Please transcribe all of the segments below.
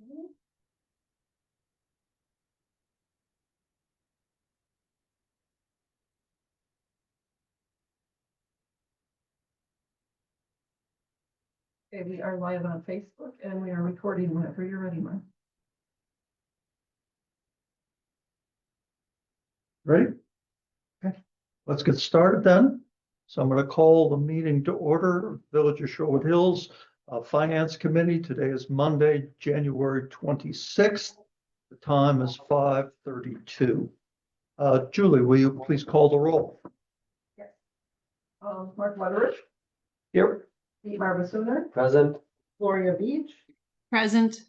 Okay, we are live on Facebook and we are recording whenever you're ready, Mark. Ready? Okay, let's get started then. So I'm going to call the meeting to order, Village of Shorewood Hills Finance Committee. Today is Monday, January 26th. The time is 5:32. Julie, will you please call the roll? Yes. Mark Letteridge, Here. Steve Arbasuner, Present. Gloria Beach, Present.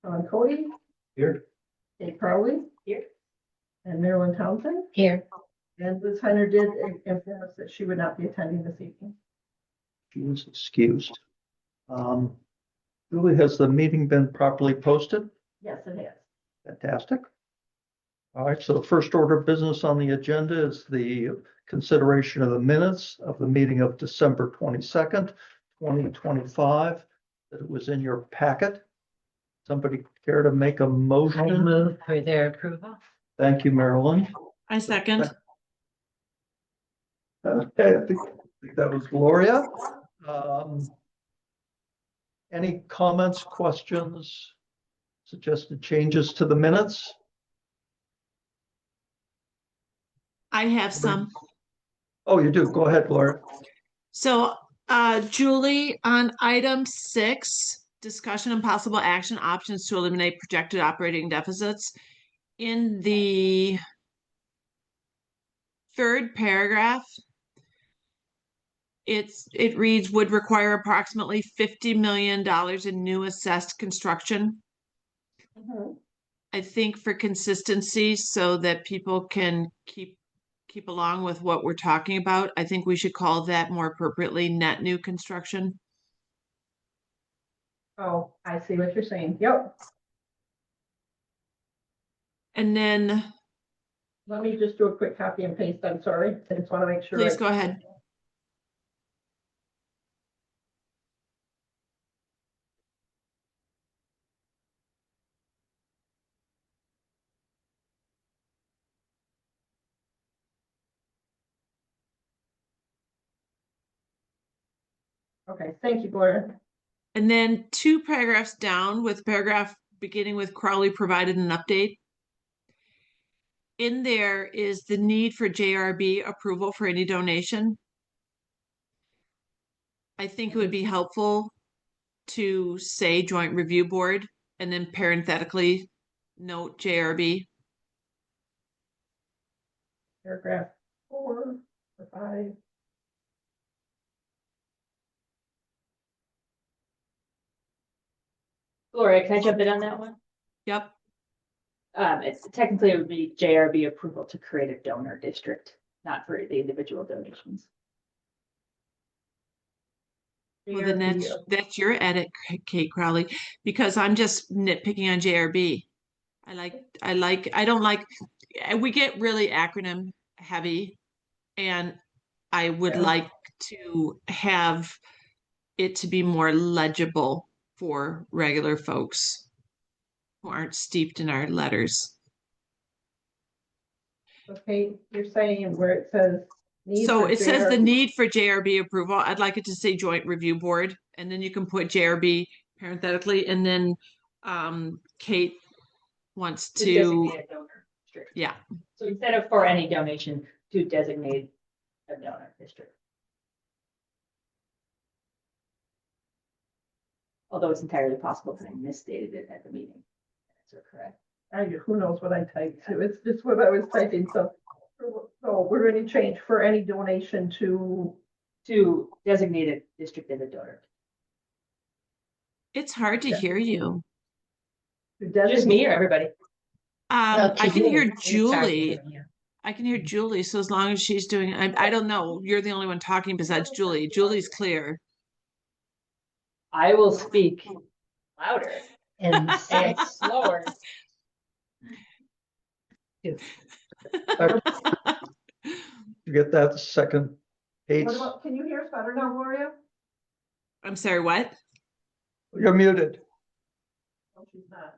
Sean Cody, Here. Kate Crowley, Here. and Marilyn Townsend. Here. And Liz Hunter did inform us that she would not be attending this evening. She is excused. Julie, has the meeting been properly posted? Yes, it has. Fantastic. All right, so the first order of business on the agenda is the consideration of the minutes of the meeting of December 22nd, 2025, that it was in your packet. Somebody care to make a motion? Move for their approval. Thank you, Marilyn. I second. Okay, I think that was Gloria. Any comments, questions, suggested changes to the minutes? I have some. Oh, you do. Go ahead, Gloria. So, Julie, on item 6, discussion and possible action options to eliminate projected operating deficits. In the third paragraph, it reads would require approximately $50 million in new assessed construction. I think for consistency, so that people can keep along with what we're talking about, I think we should call that more appropriately net new construction. Oh, I see what you're saying. Yep. And then Let me just do a quick copy and paste. I'm sorry. I just want to make sure. please go ahead. Okay, thank you, Gloria. And then 2 paragraphs down, with paragraph beginning with Crowley provided an update. In there is the need for JRB approval for any donation. I think it would be helpful to say joint review board and then parenthetically note JRB. Paragraph 4 or 5. Gloria, can I jump in on that one? Yep. It's technically it would be JRB approval to create a donor district, not for the individual donations. Well, then that's your edit, Kate Crowley, because I'm just nitpicking on JRB. I don't like, we get really acronym heavy, and I would like to have it to be more legible for regular folks who aren't steeped in our letters. Okay, you're saying where it says. So it says the need for JRB approval. I'd like it to say joint review board, and then you can put JRB parenthetically, and then Kate wants to designate a donor district. Yeah. So instead of for any donation, to designate a donor district. Although it's entirely possible that I misstated it at the meeting. That's correct. Who knows what I typed too. It's just what I was typing. So we're going to change for any donation to designate a district as a donor. It's hard to hear you. Just me or everybody? I can hear Julie. I can hear Julie. So as long as she's doing, I don't know. You're the only one talking besides Julie. Julie's clear. I will speak louder and slower. You get that second page? What about, can you hear us better now, Gloria? I'm sorry, what? You're muted. Oh, she's not.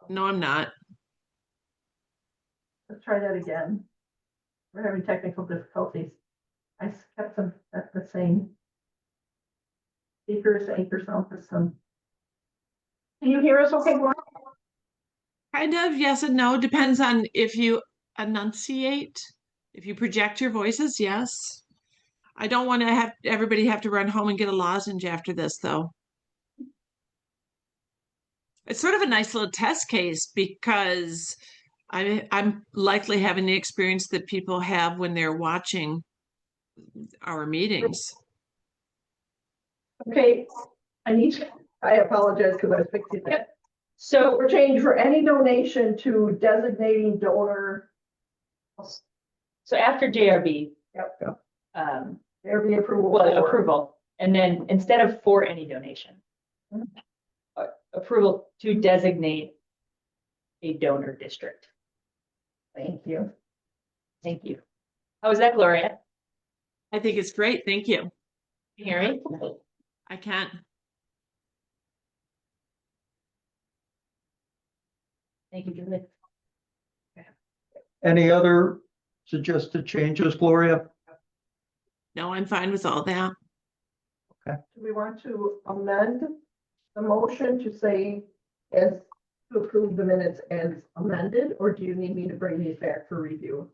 No, I'm not. Let's try that again. We're having technical difficulties. I kept them at the same. Speakers, anchor sound system. Can you hear us okay, Gwen? Kind of, yes and no. Depends on if you enunciate. If you project your voices, yes. I don't want to have everybody have to run home and get a lozenge after this, though. It's sort of a nice little test case because I'm likely having the experience that people have when they're watching our meetings. Okay, I apologize because I was fixing that. So We're changing for any donation to designating donor. So after JRB. Yep. Um, There be approval. well, for- approval, and then instead of for any donation. Approval to designate a donor district. Thank you. Thank you. How was that, Gloria? I think it's great. Thank you. Can you hear me? I can't. Thank you, Julie. Any other suggested changes, Gloria? No, I'm fine with all that. Do we want to amend the motion to say as to approve the minutes as amended, or do you need me to bring these back for review?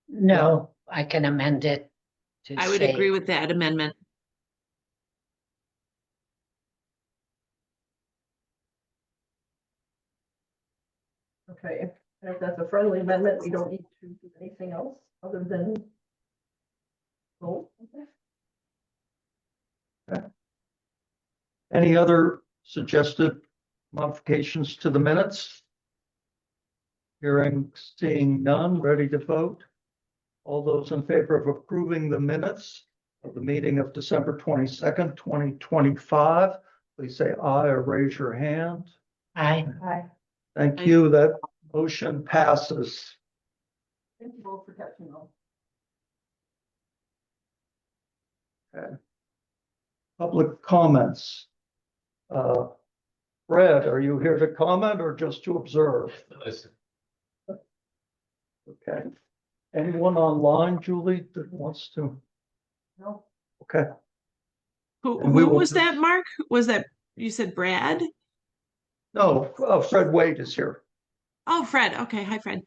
No, I can amend it to I would say- agree with that amendment. Okay, and if that's a friendly amendment, we don't need to do anything else other than vote. Any other suggested modifications to the minutes? Seeing none, ready to vote? All those in favor of approving the minutes of the meeting of December 22nd, 2025, please say aye or raise your hand. Aye. Aye. Thank Aye. you. That motion passes. Thank you both for catching on. Public comments. Fred, are you here to comment or just to observe? Listen. Okay. Anyone online, Julie, that wants to? No, Okay. Who And we will was do- that, Mark? Was that, you said Brad? No, Fred Wade is here. Oh, Fred. Okay. Hi, Fred.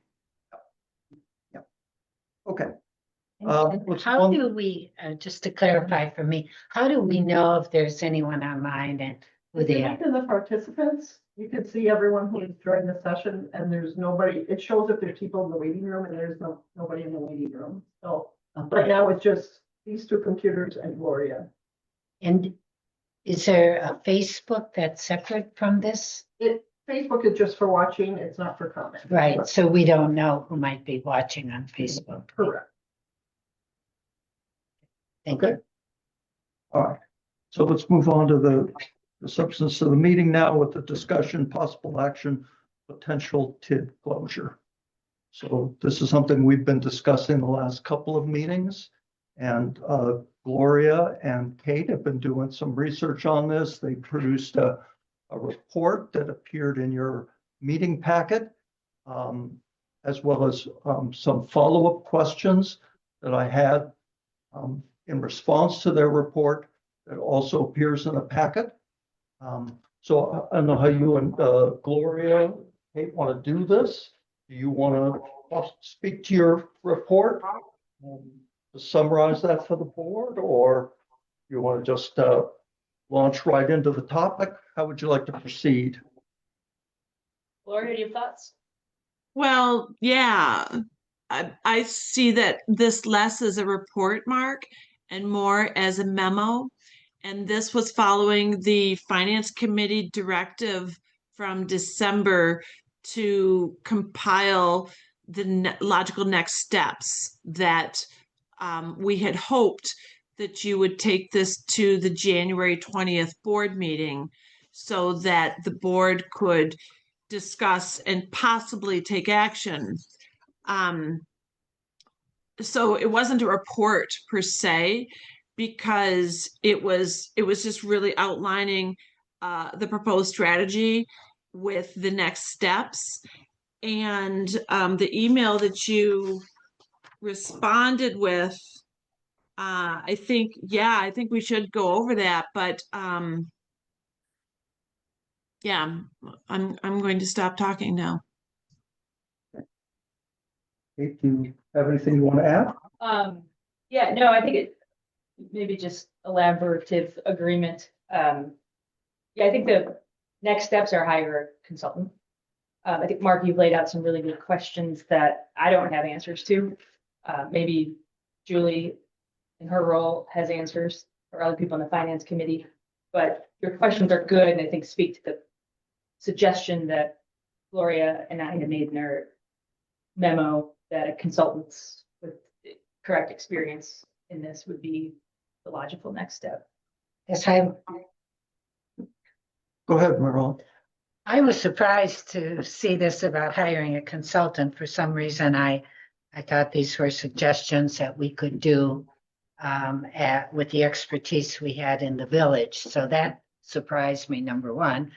Okay. And let's how go on. do we, just to clarify for me, how do we know if there's anyone online and who if you they are? look in the participants, you can see everyone who is joining the session, and there's nobody, it shows if there's people in the waiting room, and there's nobody in the waiting room. So right Okay. now it's just these two computers and Gloria. And is there a Facebook that's separate from this? Facebook is just for watching, it's not for comment. Right, so we don't know who might be watching on Facebook. Correct. Thank you. Okay. All right. So let's move on to the substance of the meeting now with the discussion, possible action, potential TID closure. So this is something we've been discussing the last couple of meetings. And Gloria and Kate have been doing some research on this. They produced a report that appeared in your meeting packet, as well as some follow-up questions that I had in response to their report that also appears in the packet. So I don't know how you and Gloria, Kate, want to do this. Do you want to speak to your report? To summarize that for the board, or you want to just launch right into the topic? How would you like to proceed? Gloria, do you have thoughts? Well, yeah, I see that this less as a report, Mark, and more as a memo. And this was following the Finance Committee directive from December to compile the logical next steps that we had hoped that you would take this to the January 20th board meeting so that the board could discuss and possibly take action. So it wasn't a report per se, because it was just really outlining the proposed strategy with the next steps. And the email that you responded with, I think we should go over that, but yeah, I'm going to stop talking now. Kate, do you have anything you want to add? Yeah, no, I think it maybe just elaborative agreement. Yeah, I think the next steps are hire a consultant. I think Mark, you've laid out some really good questions that I don't have answers to. Maybe Julie in her role has answers, or other people on the finance committee, but your questions are good and I think speak to the suggestion that Gloria and I had made in our memo that a consultant with correct experience in this would be the logical next step. Yes, Go ahead, Marilyn. I was surprised to see this about hiring a consultant. For some reason, I thought these were suggestions that we could do with the expertise we had in the village. So that surprised me, number one.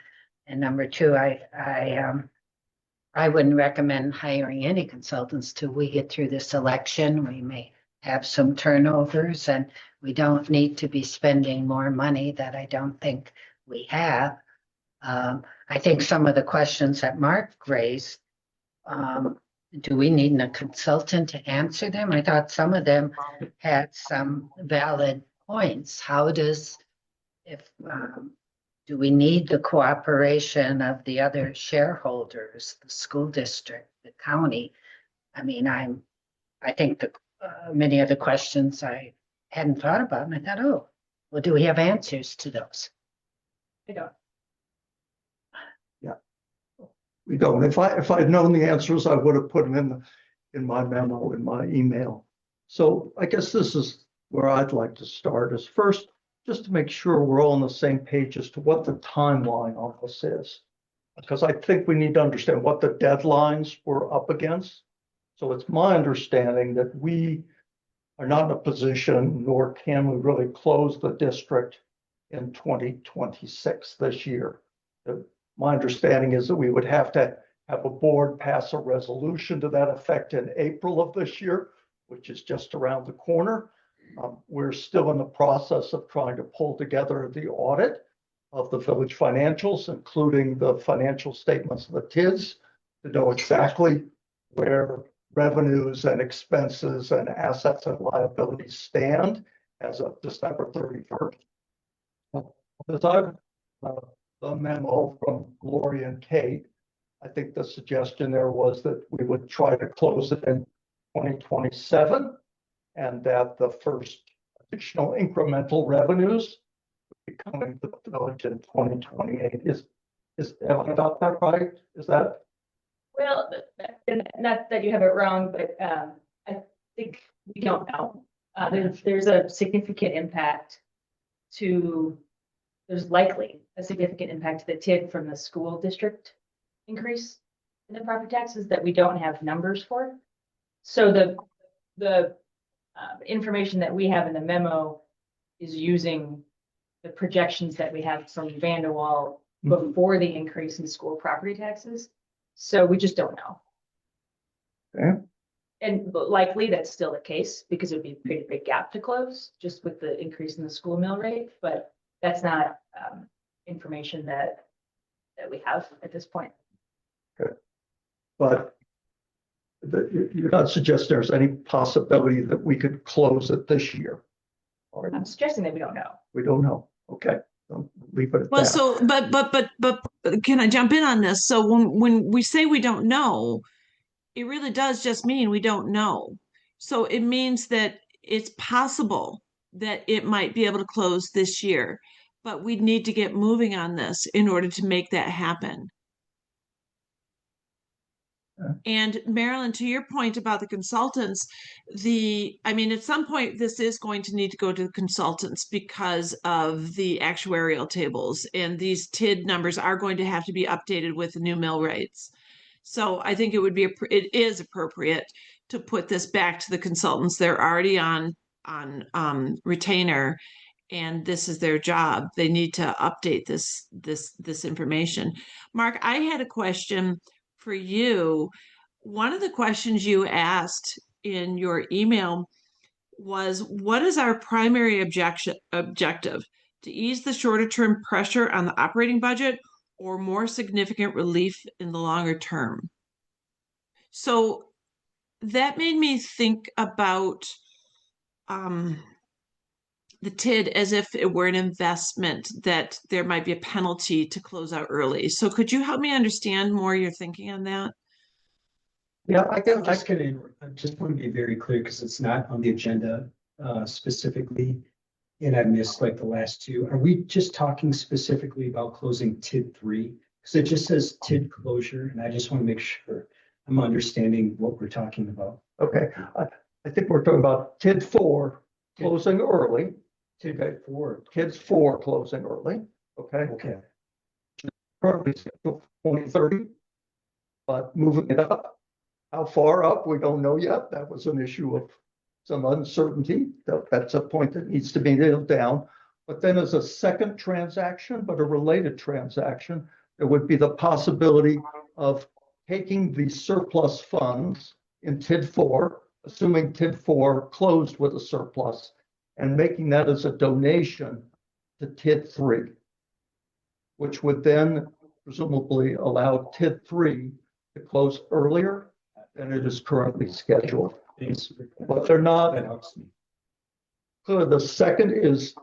And number two, I wouldn't recommend hiring any consultants till we get through this election. We may have some turnovers and we don't need to be spending more money that I don't think we have. I think some of the questions that Mark raised, do we need a consultant to answer them? I thought some of them had some valid points. Do we need the cooperation of the other shareholders, the school district, the county? I mean, I think many of the questions I hadn't thought about, and I thought, oh, well, do we have answers to those? I don't. We don't. If I'd known the answers, I would have put them in my memo, in my email. So I guess this is where I'd like to start is first, just to make sure we're all on the same page as to what the timeline on this is. Because I think we need to understand what the deadlines we're up against. So it's my understanding that we are not in a position, nor can we really close the district in 2026 this year. My understanding is that we would have to have a board pass a resolution to that effect in April of this year, which is just around the corner. We're still in the process of trying to pull together the audit of the village financials, including the financial statements of the TIDs, to know exactly where revenues and expenses and assets and liabilities stand as of December 31st. As I've the memo from Gloria and Kate, I think the suggestion there was that we would try to close it in 2027 and that the first additional incremental revenues would be coming to the village in 2028. Have I got that right? Is that? Well, not that you have it wrong, but I think we don't know. There's a significant impact there's likely a significant impact to the TID from the school district increase in the property taxes that we don't have numbers for. So the information that we have in the memo is using the projections that we have from Vanderwall before the increase in school property taxes. So we just don't know. Okay. And likely that's still the case because it would be a pretty big gap to close just with the increase in the school mill rate, but that's not information that we have at this point. Okay. But you're not suggesting there's any possibility that we could close it this year? Or I'm suggesting that we don't know. we don't know. Okay. I'll leave it at Well, that. so, but can I jump in on this? So when we say we don't know, it really does just mean we don't know. So it means that it's possible that it might be able to close this year, but we need to get moving on this in order to make that happen. And Marilyn, to your point about the consultants, I mean, at some point this is going to need to go to the consultants because of the actuarial tables, and these TID numbers are going to have to be updated with the new mill rates. So I think it is appropriate to put this back to the consultants. They're already on retainer, and this is their job. They need to update this information. Mark, I had a question for you. One of the questions you asked in your email was, what is our primary objective? To ease the shorter term pressure on the operating budget or more significant relief in the longer term? So that made me think about the TID as if it were an investment, that there might be a penalty to close out early. So could you help me understand more your thinking on that? Yeah, I I'm just gonna, I just want to be very clear because it's not on the agenda specifically. And I missed like the last two. Are we just talking specifically about closing TID 3? Because it just says TID closure, and I just want to make sure I'm understanding what we're talking about. Okay, I think we're talking about TID 4 closing early. TID 4. Kids 4 closing early, okay? Okay. Currently scheduled for 2030, but moving it up. How far up, we don't know yet. That was an issue of some uncertainty. That's a point that needs to be nailed down. But then as a second transaction, but a related transaction, there would be the possibility of taking the surplus funds in TID 4, assuming TID 4 closed with a surplus, and making that as a donation to TID 3, which would then presumably allow TID 3 to close earlier than it is currently scheduled. But they're not. That helps me. Clearly, the second is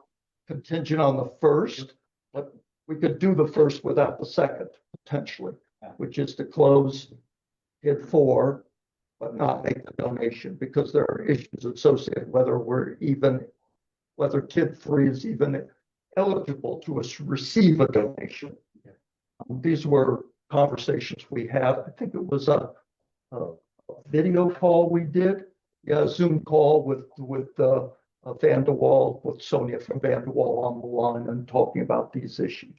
contingent on the first, but we could do the first without the second, potentially, which is to close TID 4, but not make the donation, because there are issues associated whether TID 3 is even eligible to receive a donation. These were conversations we had. I think it was a video call we did, a Zoom call with Vanderwall, with Sonia from Vanderwall on the line, and talking about these issues.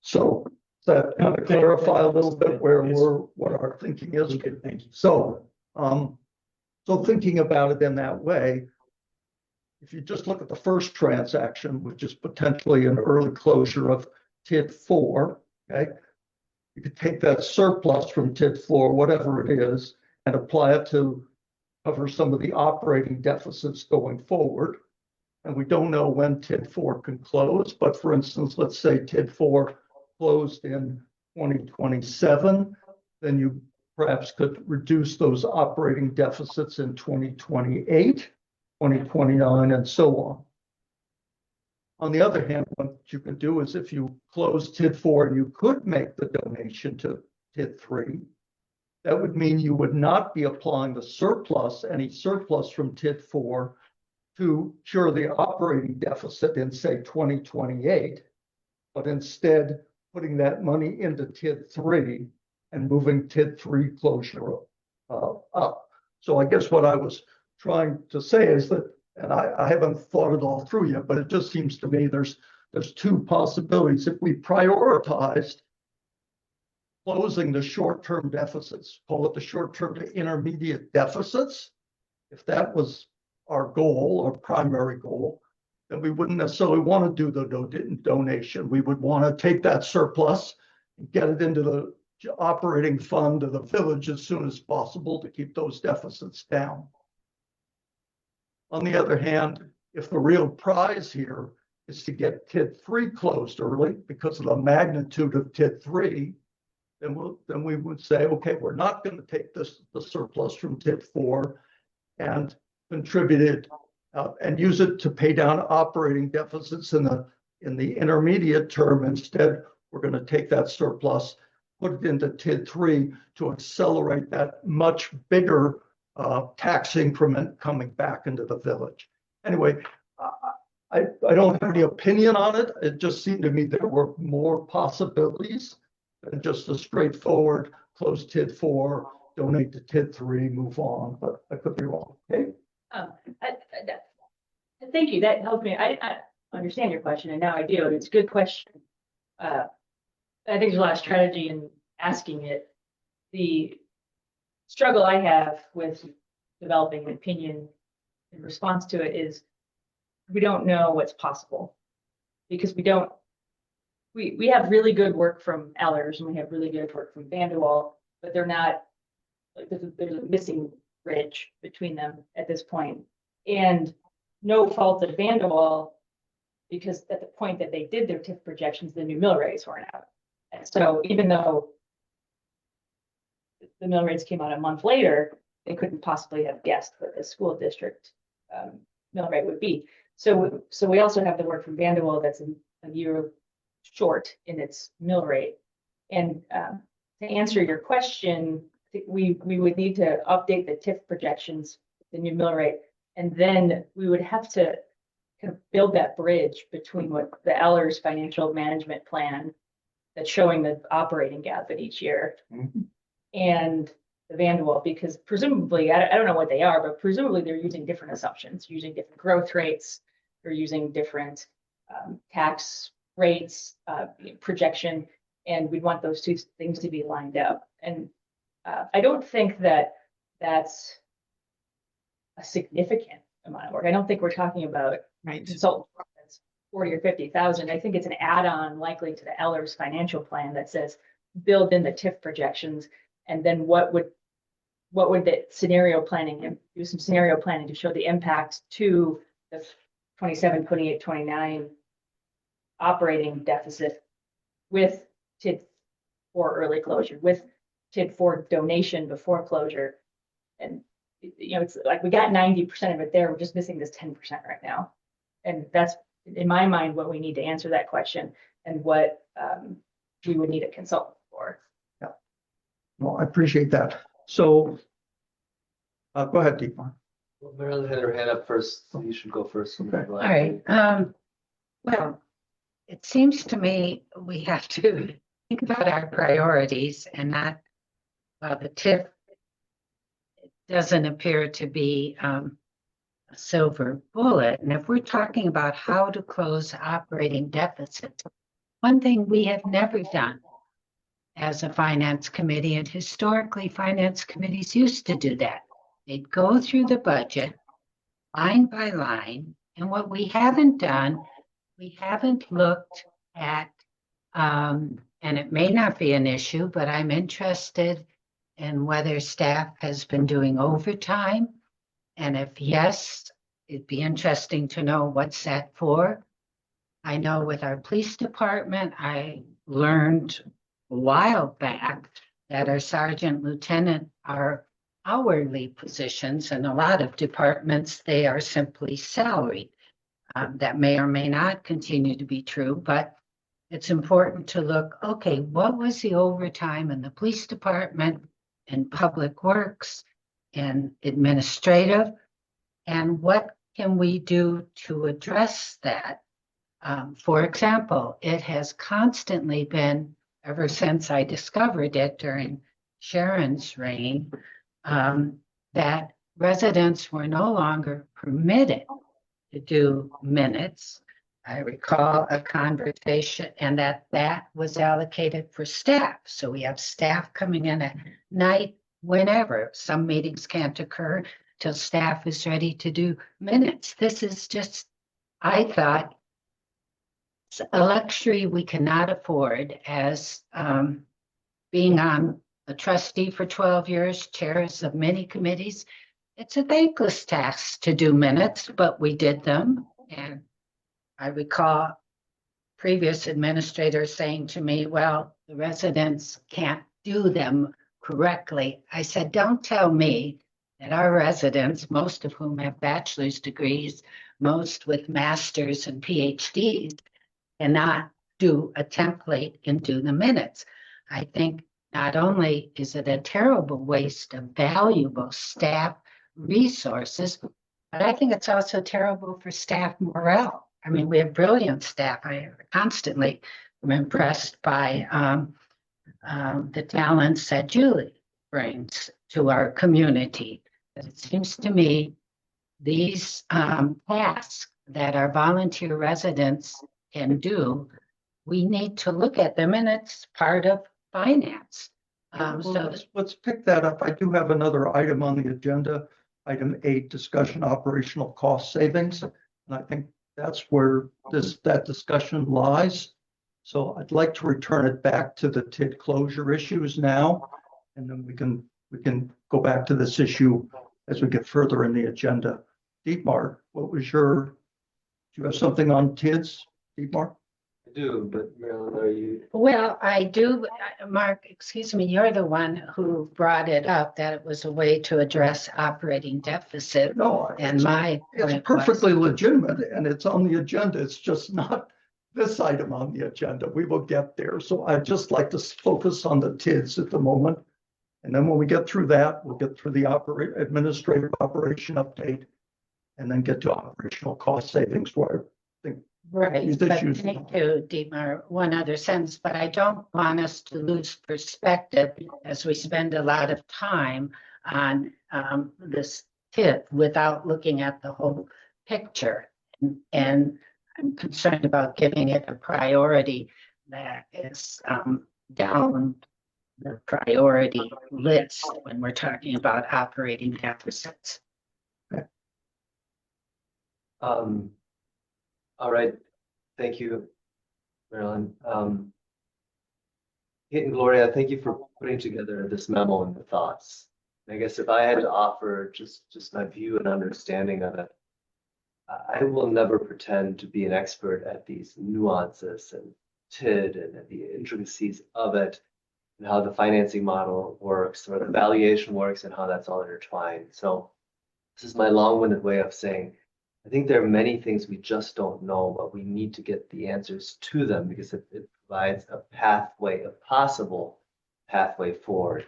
So that kind of clarify a little bit what our thinking is. Okay, thank you. So thinking about it in that way, if you just look at the first transaction, which is potentially an early closure of TID 4, okay, you could take that surplus from TID 4, whatever it is, and apply it to cover some of the operating deficits going forward. And we don't know when TID 4 can close, but for instance, let's say TID 4 closed in 2027, then you perhaps could reduce those operating deficits in 2028, 2029, and so on. On the other hand, what you can do is if you close TID 4 and you could make the donation to TID 3, that would mean you would not be applying the surplus, any surplus from TID 4, to cure the operating deficit in, say, 2028, but instead putting that money into TID 3 and moving TID 3 closure up. So I guess what I was trying to say is that, and I haven't thought it all through yet, but it just seems to me there's two possibilities. If we prioritized closing the short-term deficits, call it the short-term to intermediate deficits, if that was our goal or primary goal, then we wouldn't necessarily want to do the donation. We would want to take that surplus and get it into the operating fund of the village as soon as possible to keep those deficits down. On the other hand, if the real prize here is to get TID 3 closed early because of the magnitude of TID 3, then we would say, okay, we're not going to take the surplus from TID 4 and contribute it and use it to pay down operating deficits in the intermediate term. Instead, we're going to take that surplus, put it into TID 3 to accelerate that much bigger tax increment coming back into the village. Anyway, I don't have any opinion on it. It just seemed to me there were more possibilities than just a straightforward close TID 4, donate to TID 3, move on, but I could be wrong. Okay. Thank you. That helped me. I understand your question, and now I do. And it's a good question. I think there's a lot of strategy in asking it. The struggle I have with developing an opinion in response to it is we don't know what's possible. Because we have really good work from Ellers and we have really good work from Vanderwall, but they're not, like, there's a missing bridge between them at this point. And no fault of Vanderwall, because at the point that they did their TIF projections, the new mill rates weren't out. And so even though the mill rates came out a month later, they couldn't possibly have guessed what the school district mill rate would be. So we also have the work from Vanderwall that's a year short in its mill rate. And to answer your question, I think we would need to update the TIF projections, the new mill rate, and then we would have to kind of build that bridge between what the Ellers financial management plan that's showing the operating gap at each year and the Vanderwall, because presumably, I don't know what they are, but presumably they're using different assumptions, using different growth rates, they're using different tax rates, projection, and we want those two things to be lined up. And I don't think that that's a significant amount of work. I don't think we're talking about consultant that's 40 or 50,000. I think it's an add-on likely to the Ellers financial plan that says build in the TIF projections, and then what would the scenario planning, and do some scenario planning to show the impact to the 27, 28, 29 operating deficit with TID for early closure, with TID for donation before closure. And it's like we got 90% of it there. We're just missing this 10% right now. And that's, in my mind, what we need to answer that question and what we would need a consultant for. Yeah. Well, I appreciate that. So go ahead, Deepa. Well, Marilyn had her hand up first, so you should go first. Okay. All right. Well, it seems to me we have to think about our priorities and not, the TIF doesn't appear to be a silver bullet. And if we're talking about how to close operating deficits, one thing we have never done as a finance committee, and historically finance committees used to do that. They'd go through the budget line by line, and what we haven't done, we haven't looked at, and it may not be an issue, but I'm interested in whether staff has been doing overtime. And if yes, it'd be interesting to know what's that for. I know with our police department, I learned a while back that our sergeant lieutenant are hourly positions, and a lot of departments, they are simply salaried. That may or may not continue to be true, but it's important to look, okay, what was the overtime in the police department and public works and administrative, and what can we do to address that? For example, it has constantly been, ever since I discovered it during Sharon's reign, that residents were no longer permitted to do minutes. I recall a conversation, and that was allocated for staff. So we have staff coming in at night whenever. Some meetings can't occur till staff is ready to do minutes. This is just, I thought, a luxury we cannot afford as being on a trustee for 12 years, chairs of many committees. It's a thankless task to do minutes, but we did them. And I recall previous administrators saying to me, well, the residents can't do them correctly. I said, don't tell me that our residents, most of whom have bachelor's degrees, most with masters and PhDs, cannot do a template and do the minutes. I think not only is it a terrible waste of valuable staff resources, but I think it's also terrible for staff morale. I mean, we have brilliant staff. I constantly am impressed by the talents that Julie brings to our community. But it seems to me these tasks that our volunteer residents can do, we need to look at them, and it's part of finance. So let's pick that up. I do have another item on the agenda, item 8, discussion operational cost savings. And I think that's where that discussion lies. So I'd like to return it back to the TID closure issues now, and then we can go back to this issue as we get further in the agenda. Dietmar, do you have something on TIDs, Dietmar? I do, but Marilyn, are you? Well, I do, Mark, excuse me, you're the one who brought it up, that it was a way to address operating deficit. No, And my it's point perfectly was, legitimate and it's on the agenda. It's just not this item on the agenda. We will get there. So I'd just like to focus on the TIDs at the moment. And then when we get through that, we'll get through the administrative operation update and then get to operational cost savings where I think right, these but issues. thank you, Dietmar, one other sentence, but I don't want us to lose perspective as we spend a lot of time on this tip without looking at the whole picture. And I'm concerned about giving it a priority that is down the priority list when we're talking about operating deficits. All right. Thank you, Marilyn. Kate and Gloria, thank you for putting together this memo and the thoughts. I guess if I had to offer just my view and understanding of it, I will never pretend to be an expert at these nuances and TID and the intricacies of it and how the financing model works or the valuation works and how that's all intertwined. So this is my long-winded way of saying, I think there are many things we just don't know, but we need to get the answers to them because it provides a pathway, a possible pathway forward.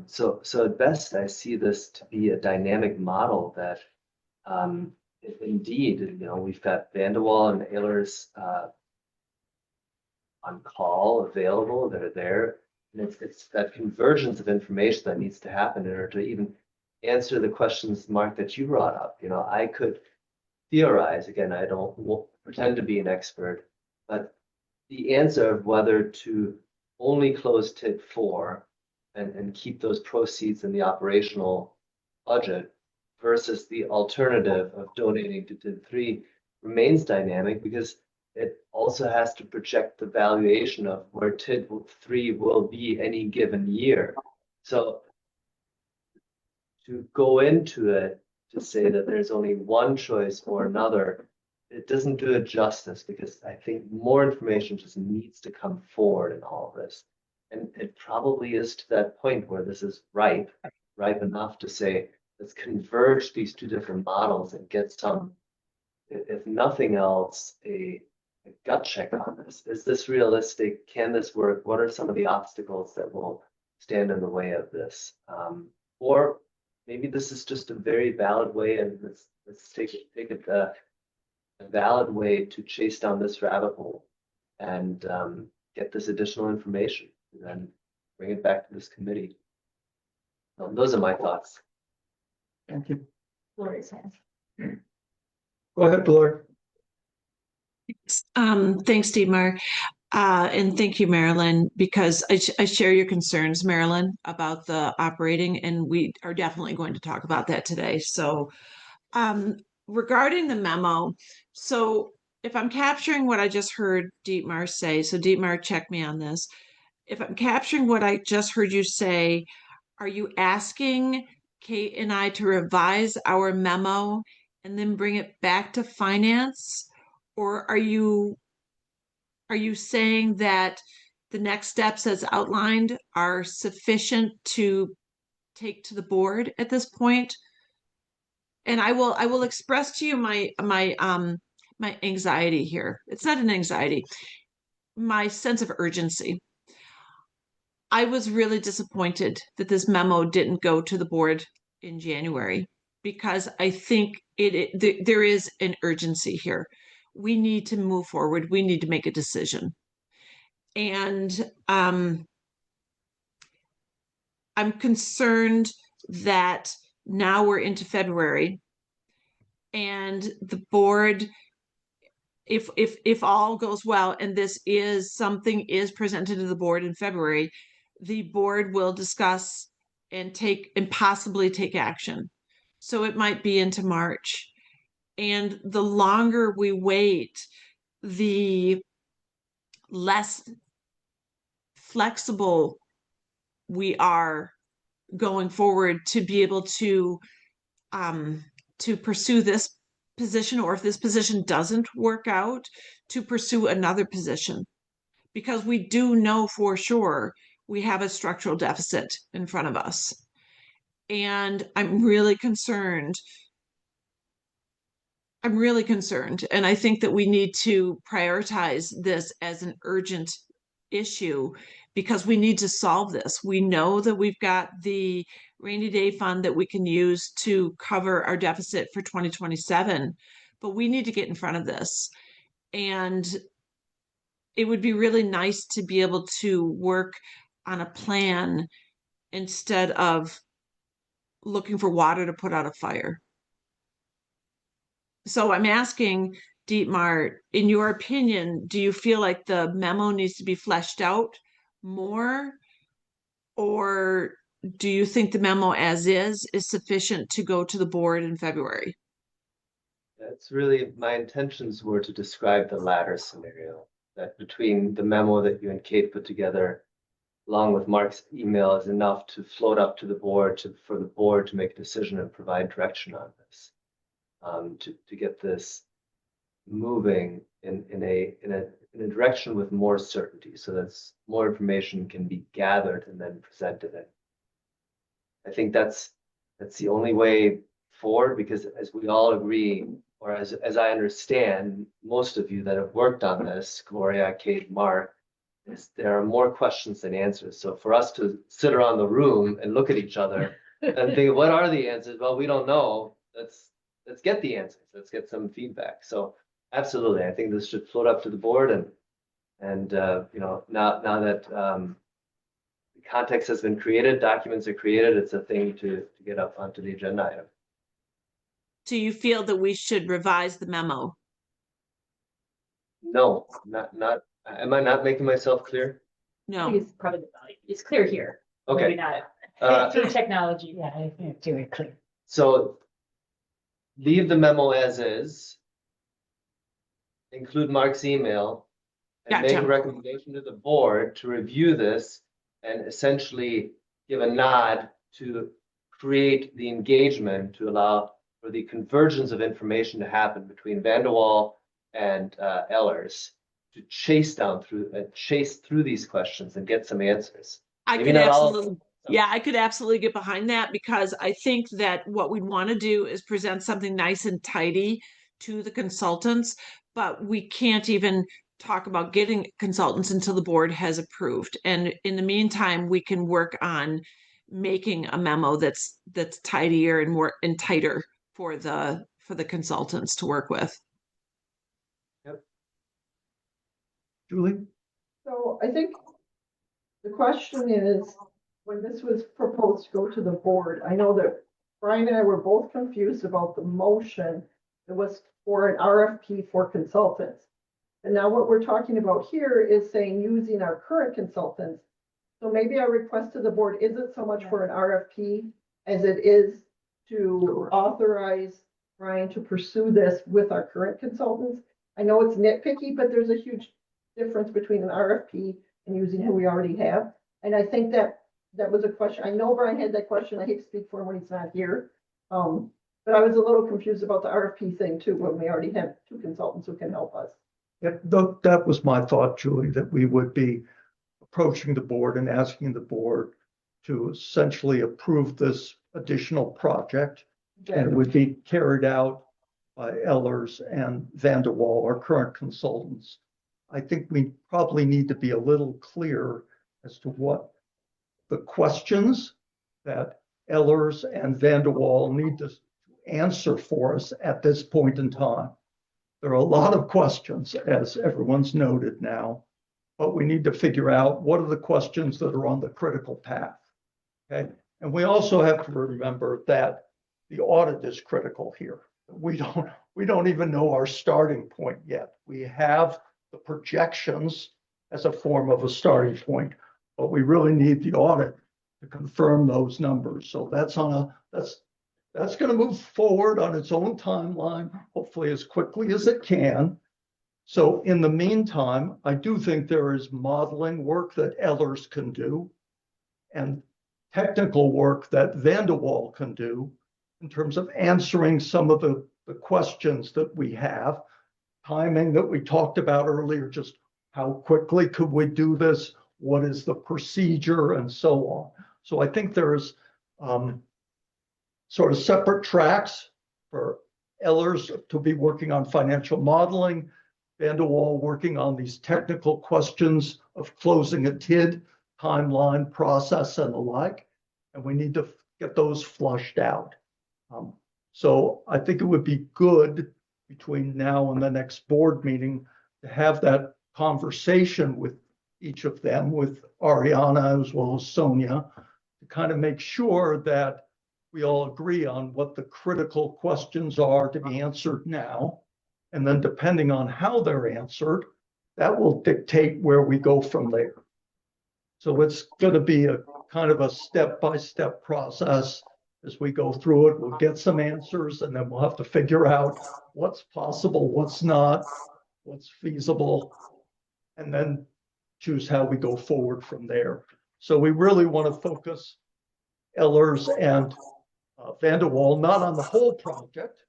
So at best, I see this to be a dynamic model that indeed, we've got Vanderwall and Ehlers on call available that are there. And it's that convergence of information that needs to happen in order to even answer the questions, Mark, that you brought up. I could theorize, again, I won't pretend to be an expert, but the answer of whether to only close TID 4 and keep those proceeds in the operational budget versus the alternative of donating to TID 3 remains dynamic because it also has to project the valuation of where TID 3 will be any given year. So to go into it to say that there's only one choice or another, it doesn't do it justice because I think more information just needs to come forward in all of this. And it probably is to that point where this is ripe enough to say, let's converge these two different models and get some, if nothing else, a gut check on this. Is this realistic? Can this work? What are some of the obstacles that will stand in the way of this? Or maybe this is just a very valid way, and let's take it a valid way to chase down this rabbit hole and get this additional information and then bring it back to this committee. Those are my thoughts. Thank you. Gloria's hands. Go ahead, Gloria. Thanks, Dietmar. And thank you, Marilyn, because I share your concerns, Marilyn, about the operating, and we are definitely going to talk about that today. So regarding the memo, so if I'm capturing what I just heard Dietmar say, so Dietmar, check me on this. If I'm capturing what I just heard you say, are you asking Kate and I to revise our memo and then bring it back to finance? Or are you saying that the next steps as outlined are sufficient to take to the board at this point? And I will express to you my anxiety here. It's not an anxiety, my sense of urgency. I was really disappointed that this memo didn't go to the board in January because I think there is an urgency here. We need to move forward. We need to make a decision. And I'm concerned that now we're into February and the board, if all goes well and this is something is presented to the board in February, the board will discuss and possibly take action. So it might be into March. And the longer we wait, the less flexible we are going forward to be able to pursue this position, or if this position doesn't work out, to pursue another position. Because we do know for sure we have a structural deficit in front of us. And I'm really concerned. And I think that we need to prioritize this as an urgent issue because we need to solve this. We know that we've got the rainy day fund that we can use to cover our deficit for 2027, but we need to get in front of this. And it would be really nice to be able to work on a plan instead of looking for water to put out a fire. So I'm asking Dietmar, in your opinion, do you feel like the memo needs to be fleshed out more? Or do you think the memo as is sufficient to go to the board in February? That's really, my intentions were to describe the latter scenario, that between the memo that you and Kate put together, along with Mark's email, is enough to float up to the board for the board to make a decision and provide direction on this. To get this moving in a direction with more certainty, so that more information can be gathered and then presented. And I think that's the only way forward, because as we all agree, or as I understand, most of you that have worked on this, Gloria, Kate, Mark, there are more questions than answers. So for us to sit around the room and look at each other and think, what are the answers? Well, we don't know. Let's get the answers. Let's get some feedback. So absolutely, I think this should float up to the board, and you know, now that the context has been created, documents are created, it's a thing to get up onto the agenda item. Do you feel that we should revise the memo? No, not. Am I not making myself clear? I No. think it's probably, it's clear here. Okay. Maybe not. Through technology. Yeah, I think it's very clear. So leave the memo as is, include Mark's email, and make Gotcha. a recommendation to the board to review this and essentially give a nod to create the engagement to allow for the convergence of information to happen between Van de Waal and Ellers to chase through these questions and get some answers. I Maybe could not all of absolutely, them. yeah, I could absolutely get behind that, because I think that what we'd want to do is present something nice and tidy to the consultants, but we can't even talk about getting consultants until the board has approved. And in the meantime, we can work on making a memo that's tidier and more and tighter for the consultants to work with. Julie? So I think the question is, when this was proposed to go to the board, I know that Brian and I were both confused about the motion. It was for an RFP for consultants. And now what we're talking about here is saying using our current consultants. So maybe our request to the board isn't so much for an RFP as it is to authorize Brian to pursue this with our current consultants. I know it's nitpicky, but there's a huge difference between an RFP and using who we already have. And I think that was a question. I know Brian had that question. I hate to speak for him when he's not here. But I was a little confused about the RFP thing too, when we already have two consultants who can help us. Yeah, that was my thought, Julie, that we would be approaching the board and asking the board to essentially approve this additional project. And it would be carried out by Ellers and Van de Waal, our current consultants. I think we probably need to be a little clear as to what the questions that Ellers and Van de Waal need to answer for us at this point in time. There are a lot of questions, as everyone's noted now, but we need to figure out what are the questions that are on the critical path. Okay, and we also have to remember that the audit is critical here. We don't even know our starting point yet. We have the projections as a form of a starting point, but we really need the audit to confirm those numbers. So that's That's going to move forward on its own timeline, hopefully as quickly as it can. So in the meantime, I do think there is modeling work that Ellers can do and technical work that Vanderwall can do in terms of answering some of the questions that we have. Timing that we talked about earlier, just how quickly could we do this? What is the procedure and so on? So I think there's sort of separate tracks for Ellers to be working on financial modeling, Vanderwall working on these technical questions of closing a TID, timeline, process, and the like. And we need to get those flushed out. So I think it would be good between now and the next board meeting to have that conversation with each of them, with Ariana as well as Sonia, to kind of make sure that we all agree on what the critical questions are to be answered now. And then depending on how they're answered, that will dictate where we go from there. So it's going to be a kind of a step-by-step process as we go through it. We'll get some answers and then we'll have to figure out what's possible, what's not, what's feasible, and then choose how we go forward from there. So we really want to focus Ellers and Vanderwall, not on the whole project,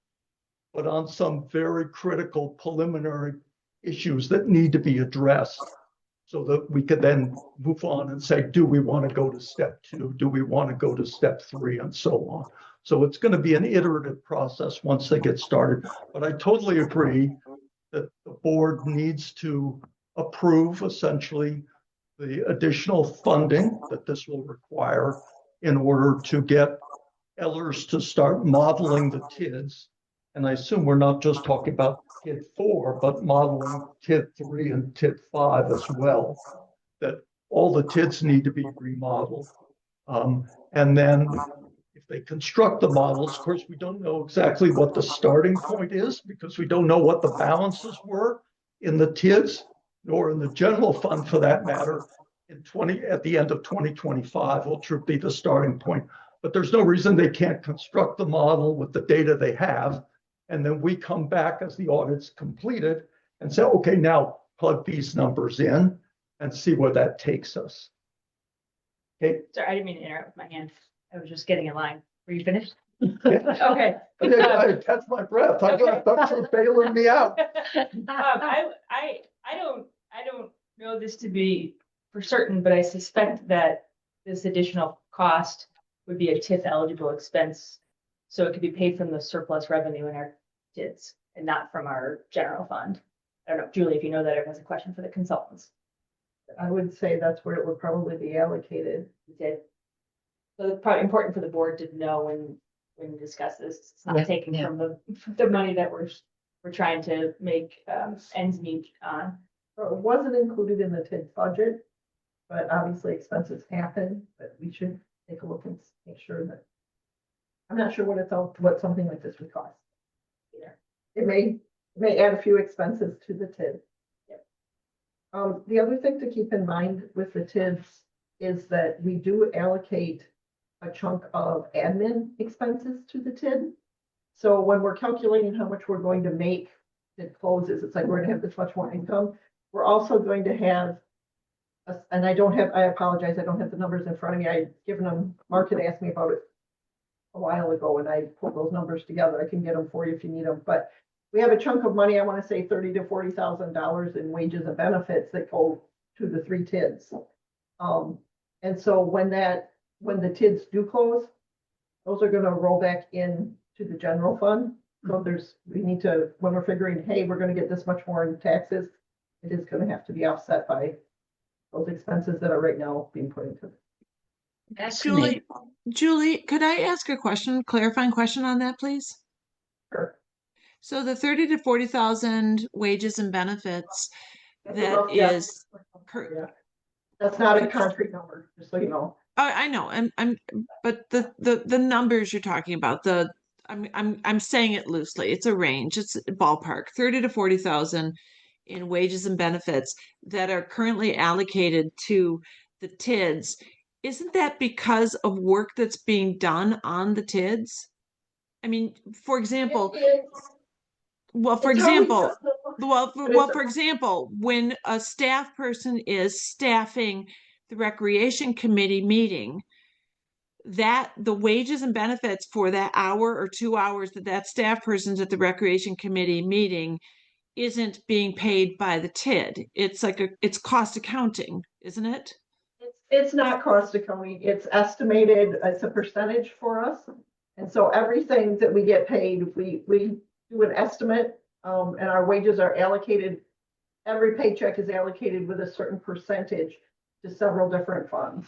but on some very critical preliminary issues that need to be addressed so that we could then move on and say, do we want to go to step 2? Do we want to go to step 3 and so on? So it's going to be an iterative process once they get started. But I totally agree that the board needs to approve essentially the additional funding that this will require in order to get Ellers to start modeling the TIDs. And I assume we're not just talking about TID 4, but modeling TID 3 and TID 5 as well, that all the TIDs need to be remodeled. And then if they construct the models, of course, we don't know exactly what the starting point is because we don't know what the balances were in the TIDs, nor in the general fund for that matter, at the end of 2025, which would be the starting point. But there's no reason they can't construct the model with the data they have. And then we come back as the audit's completed and say, okay, now plug these numbers in and see where that takes us. Okay. Sorry, I didn't mean to interrupt my hand. I was just getting in line. Were you finished? Yeah. Okay. I catch my breath. I thought you were bailing me out. I don't know this to be for certain, but I suspect that this additional cost would be a TIF eligible expense. So it could be paid from the surplus revenue in our TIDs and not from our general fund. I don't know, Julie, if you know that, or has a question for the consultants. I would say that's where it would probably be allocated. Okay. So it's probably important for the board to know when we discuss this. It's not taken from the money that we're trying to make ends meet on. So it wasn't included in the TID budget, but obviously expenses happen, but we should take a look and make sure that, I'm not sure what something like this would cost. Either. It may add a few expenses to the TID. Yep. The other thing to keep in mind with the TIDs is that we do allocate a chunk of admin expenses to the TID. So when we're calculating how much we're going to make TID closes, it's like we're going to have this much more income. We're also going to have, and I apologize, I don't have the numbers in front of me. I'd given them, Mark had asked me about it a while ago and I pulled those numbers together. I can get them for you if you need them, but we have a chunk of money, I want to say $30,000 to $40,000 in wages and benefits that go to the 3 TIDs. And so when the TIDs do close, those are going to roll back in to the general fund. So we need to, when we're figuring, hey, we're going to get this much more in taxes, it is going to have to be offset by those expenses that are right now being put into it. Julie, could I ask a clarifying question on that, please? Sure. So the 30 to 40,000 wages and benefits, that's not a concrete number, just so you know. I know, but the numbers you're talking about, I'm saying it loosely. It's a range. It's ballpark, 30 to 40,000 in wages and benefits that are currently allocated to the TIDs. Isn't that because of work that's being done on the TIDs? I mean, for example, It's- well, for it's how we example, do- well, for example, when a staff person is staffing the recreation committee meeting, that the wages and benefits for that hour or 2 hours that that staff person's at the recreation committee meeting isn't being paid by the TID. It's like it's cost accounting, isn't it? It's not cost accounting, it's estimated, it's a percentage for us. And so everything that we get paid, we do an estimate, and our wages are allocated. Every paycheck is allocated with a certain percentage to several different funds.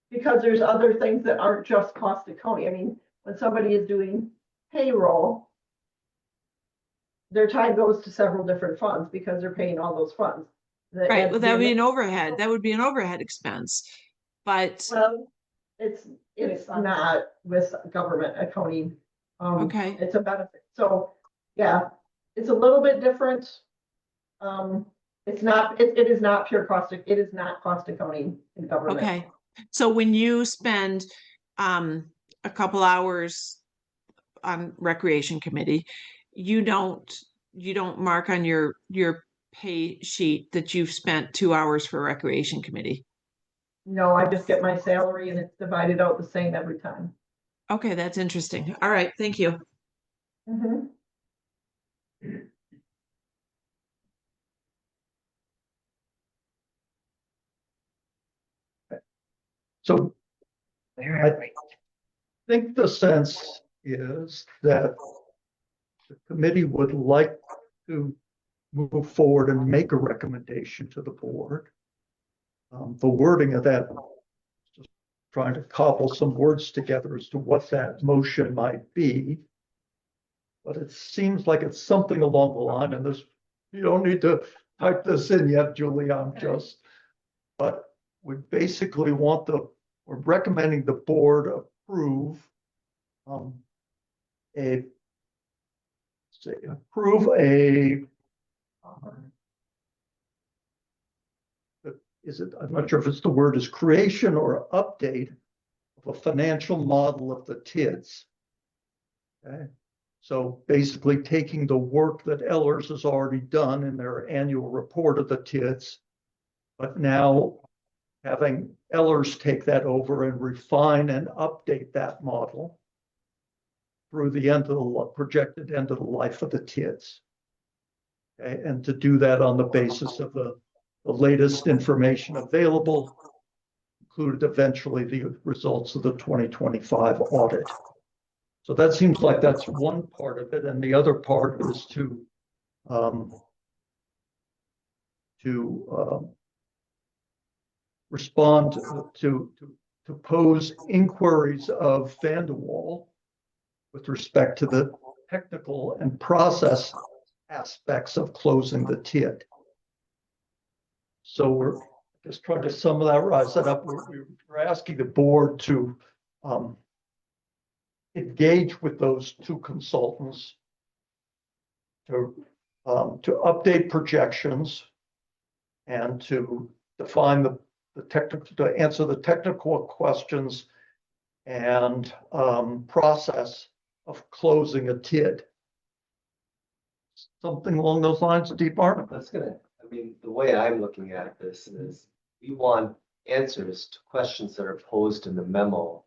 Because there's other things that aren't just cost accounting. I mean, when somebody is doing payroll, their time goes to several different funds because they're paying all those funds. Right. Well, that would be an overhead. That would be an overhead expense. But Well, it's not with government accounting. Okay. It's a benefit. So, yeah, it's a little bit different. It's not, it is not pure cost, it is not cost accounting in government. okay. So when you spend a couple hours on recreation committee, you don't mark on your pay sheet that you've spent 2 hours for recreation committee. No, I just get my salary and it's divided out the same every time. Okay, that's interesting. All right, thank you. Mhm. So Where are we? think the sense is that the committee would like to move forward and make a recommendation to the board. The wording of that, just trying to cobble some words together as to what that motion might be. But it seems like it's something along the line, and this, you don't need to type this in yet, Julie, but we basically we're recommending the board approve approve a I'm not sure if it's the word is creation or update of a financial model of the TIDS. Okay. So basically taking the work that Ellers has already done in their annual report of the TIDS, but now having Ellers take that over and refine and update that model through the end of the projected end of the life of the TIDS. Okay. And to do that on the basis of the latest information available, included eventually the results of the 2025 audit. So that seems like that's one part of it. And the other part is to respond to pose inquiries of Vanderwall with respect to the technical and process aspects of closing the TID. So we're just trying to sum that, rise that up. We're asking the board to engage with those two consultants to update projections and to define the technical, to answer the technical questions and process of closing a TID. Something along those lines, Deepak? I mean, the way I'm looking at this is we want answers to questions that are posed in the memo.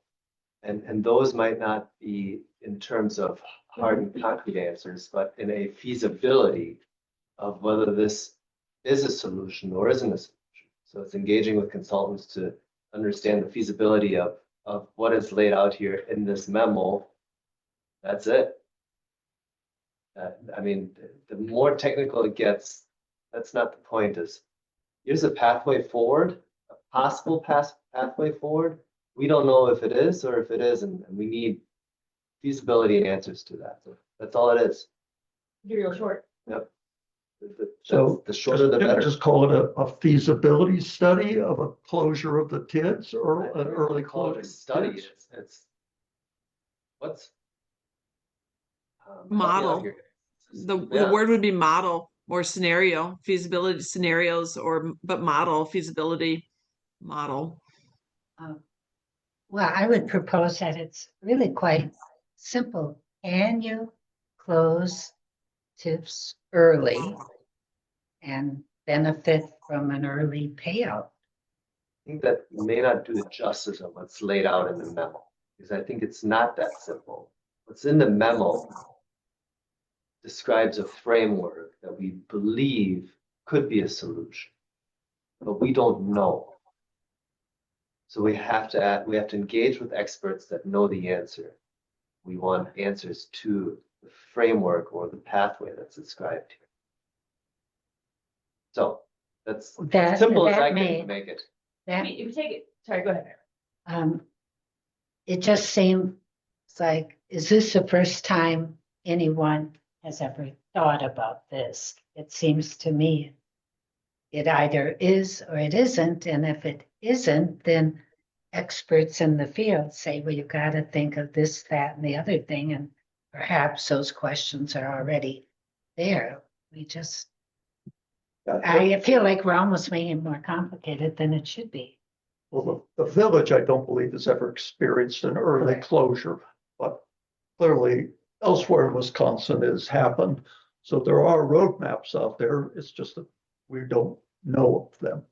And those might not be in terms of hard and concrete answers, but in a feasibility of whether this is a solution or isn't a solution. So it's engaging with consultants to understand the feasibility of what is laid out here in this memo. That's it. I mean, the more technical it gets, that's not the point. Is here's a pathway forward, a possible pathway forward. We don't know if it is or if it isn't, and we need feasibility and answers to that. So that's all it is. You're real short. Yep. So the shorter the better. Just call it a feasibility study of a closure of the TIDS or an early closure study. It's what's Model. The word would be model or scenario, feasibility scenarios, but model, feasibility model. Well, I would propose that it's really quite simple. Can you close TIFs early and benefit from an early payout? I think that may not do it justice of what's laid out in the memo, because I think it's not that simple. What's in the memo describes a framework that we believe could be a solution, but we don't know. So we have to engage with experts that know the answer. We want answers to the framework or the pathway that's described here. So that's as simple as I can make it. That, If you take it, sorry, go ahead, Mary. it just seems like, is this the first time anyone has ever thought about this? It seems to me it either is or it isn't, and if it isn't, then experts in the field say, well, you've got to think of this, that, and the other thing, and perhaps those questions are already there. We just, I feel like we're almost making it more complicated than it should be. Well, the village, I don't believe, has ever experienced an early closure, but clearly elsewhere in Wisconsin it has happened. So there are roadmaps out there. It's just that we don't know of them.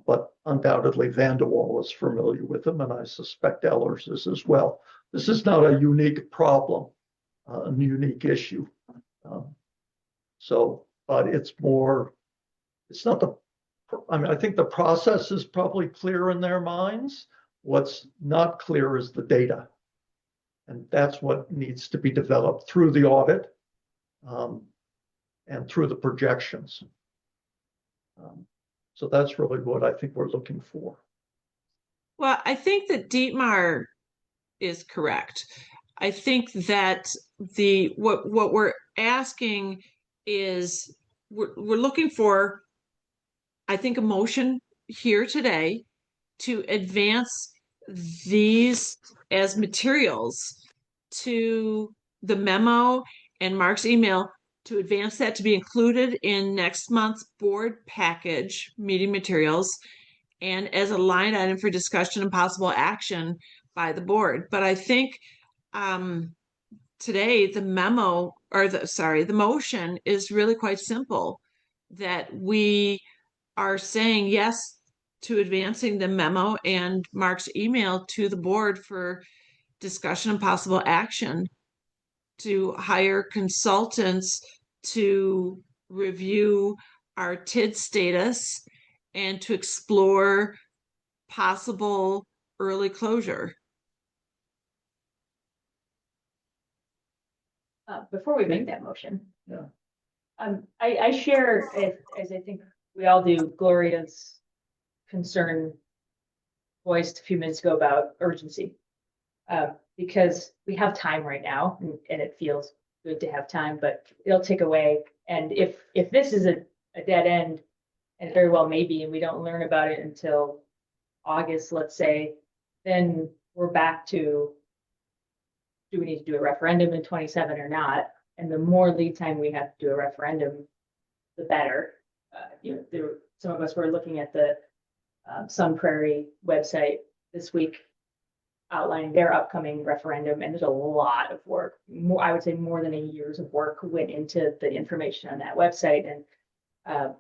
But undoubtedly Vanderwall is familiar with them, and I suspect Ellers is as well. This is not a unique problem, a unique issue. But it's more, it's not the, I mean, I think the process is probably clear in their minds. What's not clear is the data. And that's what needs to be developed through the audit and through the projections. So that's really what I think we're looking for. Well, I think that Dietmar is correct. I think that what we're asking is we're looking for, I think, a motion here today to advance these as materials to the memo and Mark's email, to advance that to be included in next month's board package meeting materials and as a line item for discussion and possible action by the board. But I think today the memo, or the motion is really quite simple, that we are saying yes to advancing the memo and Mark's email to the board for discussion and possible action to hire consultants to review our TID status and to explore possible early closure. Before we make that motion. Yeah. I share, as I think we all do, Gloria's concern voiced a few minutes ago about urgency. Because we have time right now and it feels good to have time, but it'll tick away. And if this is a dead end, and very well maybe, and we don't learn about it until August, let's say, then we're back to, do we need to do a referendum in 27 or not? And the more lead time we have to do a referendum, the better. Some of us were looking at the Sun Prairie website this week, outlining their upcoming referendum, and there's a lot of work. I would say more than a year's of work went into the information on that website. And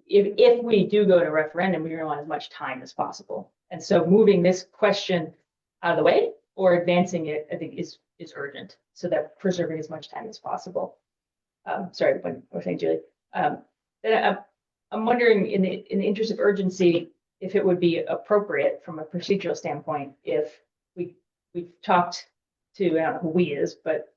if we do go to referendum, we're going to want as much time as possible. And so moving this question out of the way or advancing it, I think is urgent, so that preserving as much time as possible. Sorry, when I was saying Julie. Then I'm wondering, in the interest of urgency, if it would be appropriate from a procedural standpoint, if we've talked to, I don't know who we is, but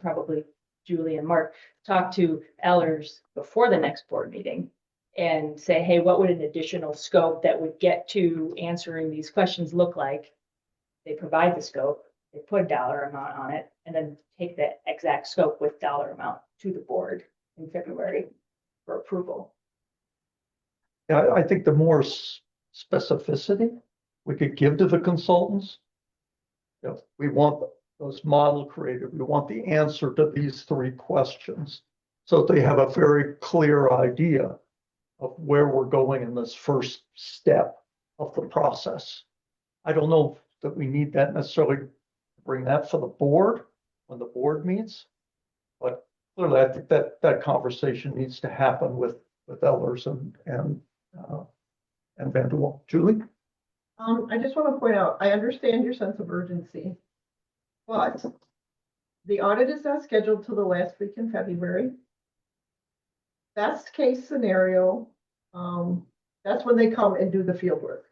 probably Julie and Mark, talk to Ellers before the next board meeting and say, hey, what would an additional scope that would get to answering these questions look like? They provide the scope, they put a dollar amount on it, and then take that exact scope with dollar amount to the board in February for approval. Yeah, I think the more specificity we could give to the consultants, we want those model created. We want the answer to these three questions so that they have a very clear idea of where we're going in this first step of the process. I don't know that we need that necessarily to bring that for the board when the board meets. But clearly, I think that conversation needs to happen with Ellers and Vanderwall. Julie? I just want to point out, I understand your sense of urgency, but the audit is not scheduled till the last week in February. Best case scenario, that's when they come and do the field work.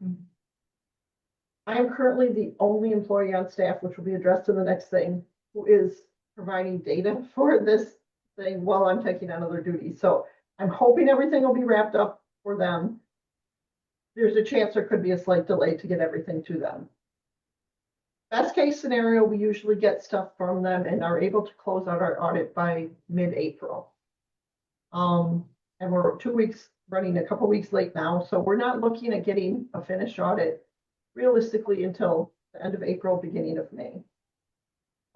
I am currently the only employee on staff, which will be addressed in the next thing, who is providing data for this thing while I'm taking on other duties. So I'm hoping everything will be wrapped up for them. There's a chance there could be a slight delay to get everything to them. Best case scenario, we usually get stuff from them and are able to close out our audit by mid-April. And we're 2 weeks, running a couple weeks late now, so we're not looking at getting a finished audit realistically until the end of April, beginning of May.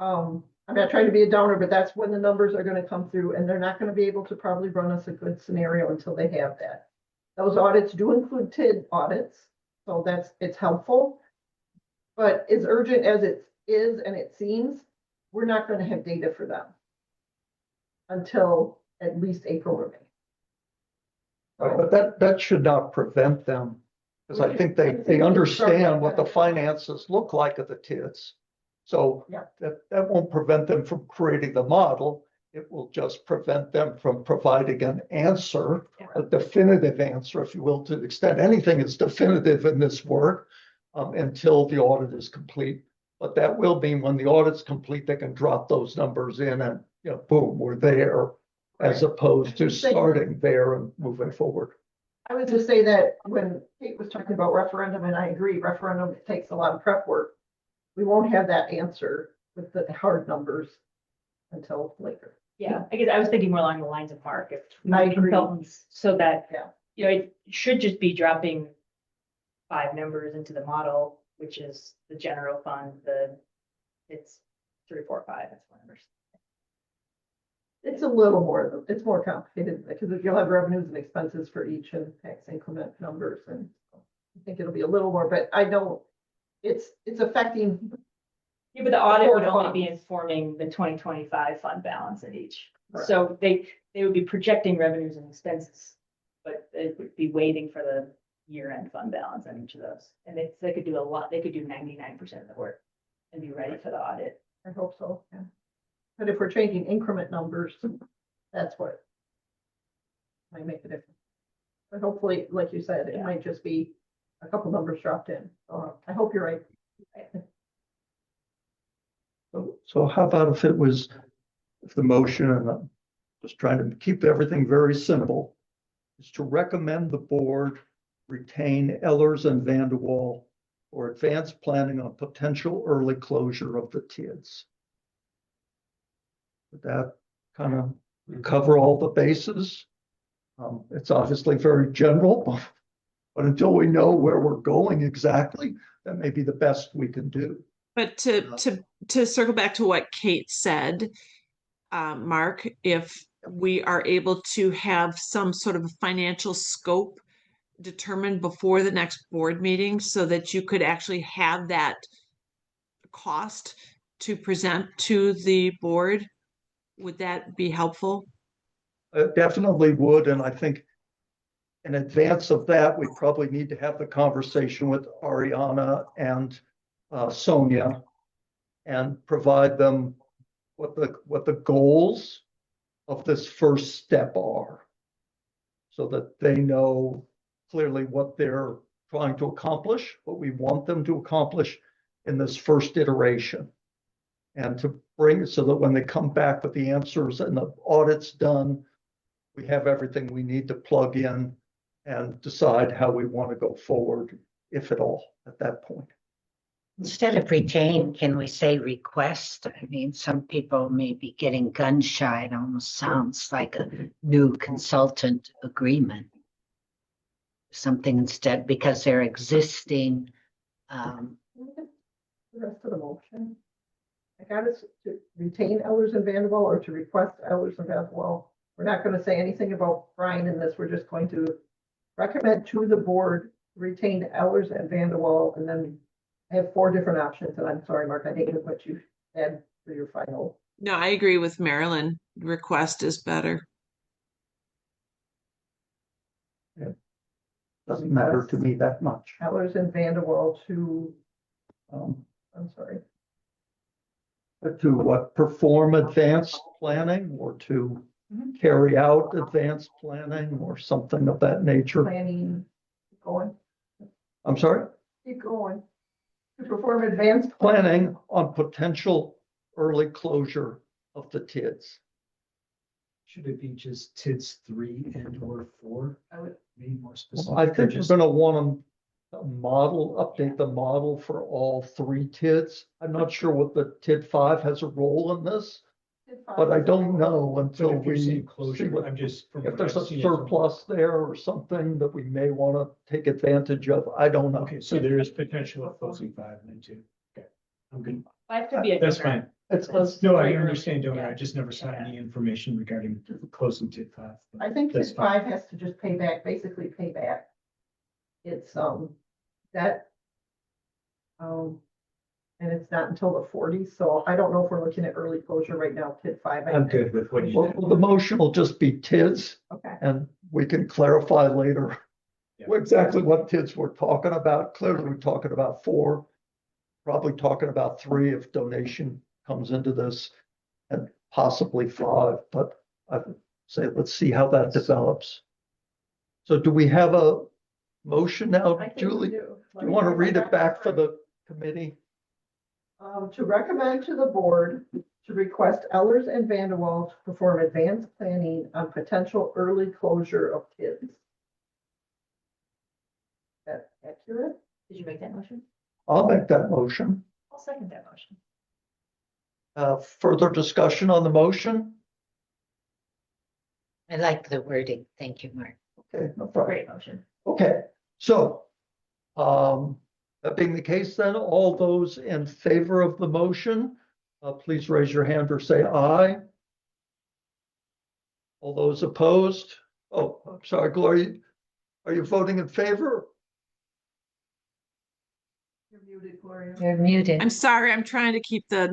I'm not trying to be a downer, but that's when the numbers are going to come through, and they're not going to be able to probably run us a good scenario until they have that. Those audits do include TID audits, so it's helpful. But as urgent as it is and it seems, we're not going to have data for them until at least April or May. But that should not prevent them, because I think they understand what the finances look like of the TIDs. So Yeah. that won't prevent them from creating the model. It will just prevent them from providing an answer, a definitive answer, if you will, to the extent anything is definitive in this work, until the audit is complete. But that will mean when the audit's complete, they can drop those numbers in and, boom, we're there, as opposed to starting there and moving forward. I would just say that when Kate was talking about referendum, and I agree, referendum, it takes a lot of prep work. We won't have that answer with the hard numbers until later. Yeah, I guess I was thinking more along the lines of Mark, if I agree. consultants, so that, Yeah. it should just be dropping 5 numbers into the model, which is the general fund, it's 3, 4, 5, that's 4 numbers. It's a little more, it's more complicated because you'll have revenues and expenses for each and tax increment numbers, and I think it'll be a little more, but I don't, it's affecting. Yeah, but the audit would Core only be funds. informing the 2025 fund balance in each. Correct. So they would be projecting revenues and expenses, but they would be waiting for the year-end fund balance on each of those. And they could do a lot, they could do 99% of the work and be ready for the audit. I hope so, yeah. But if we're changing increment numbers, that's what might make a difference. But hopefully, like you said, it might just be a couple numbers dropped in. So I hope you're right. So how about if the motion, and I'm just trying to keep everything very simple, is to recommend the board retain Ellers and Vanderwall for advanced planning on potential early closure of the TIDs. Would that kind of cover all the bases? It's obviously very general, but until we know where we're going exactly, that may be the best we can do. But to circle back to what Kate said, Mark, if we are able to have some sort of financial scope determined before the next board meeting so that you could actually have that cost to present to the board, would that be helpful? It definitely would, and I think in advance of that, we probably need to have the conversation with Ariana and Sonia and provide them what the goals of this first step are, so that they know clearly what they're trying to accomplish, what we want them to accomplish in this first iteration. And to bring it so that when they come back with the answers and the audit's done, we have everything we need to plug in and decide how we want to go forward, if at all, at that point. Instead of retain, can we say request? I mean, some people may be getting gun shy. It almost sounds like a new consultant agreement. Something instead, because they're existing. The rest of the motion. I got us to retain Ellers and Vanderwall or to request Ellers and Vanderwall. We're not going to say anything about Brian in this. We're just going to recommend to the board retain Ellers and Vanderwall and then I have 4 different options, and I'm sorry, Mark, I didn't what you had for your final. No, I agree with Marilyn. Request is better. Doesn't matter to me that much. Ellers and Vanderwall to, Um, I'm sorry, To what, perform advanced planning or to Mhm. carry out advanced planning or something of that nature? planning, keep going, I'm sorry? keep going. To perform advanced Planning on potential early closure of the TIDs. Should it be just TIDS 3 and or 4? I would- Be more specific. I think or we're just- gonna want to update the model for all 3 TIDs. I'm not sure what the TID 5 has a role in this, but I don't know But until if you're we saying see closure, what, I'm just. from if what there's a I've seen it from- surplus there or something that we may want to take advantage of. I don't know. Okay, so there is potential of closing 5 and then 2. Okay, I'm good. 5 could be a That's donor. fine. It's, No, I very early. understand, donor. Yeah. I just never saw Yeah. any information regarding closing TID 5. but I think that's TID fine. 5 has to just pay back, basically pay back. It's, that. And it's not until the 40s, so I don't know if we're looking at early closure right now, TID 5. I I'm think. good with what you well, did. the motion will just be TIDs Okay, and we can clarify later Yeah. exactly what TIDs we're talking about. Clearly, we're talking about 4, probably talking about 3 if donation comes into this, and possibly 5, but I would say, let's see how that develops. So do we have a motion now, I think we Julie? do. Do you want to read it back for the committee? To recommend to the board to request Ellers and Vanderwall to perform advanced planning on potential early closure of kids. That accurate? Did you make that motion? I'll make that motion. I'll second that motion. Further discussion on the motion? I like the wording. Thank you, Mark. Okay, no problem. Great motion. Okay, so, that being the case, then all those in favor of the motion, please raise your hand or say aye. All those opposed? Oh, I'm sorry, Gloria, are you voting in favor? You're muted, Gloria. You're muted. I'm sorry, I'm trying to keep the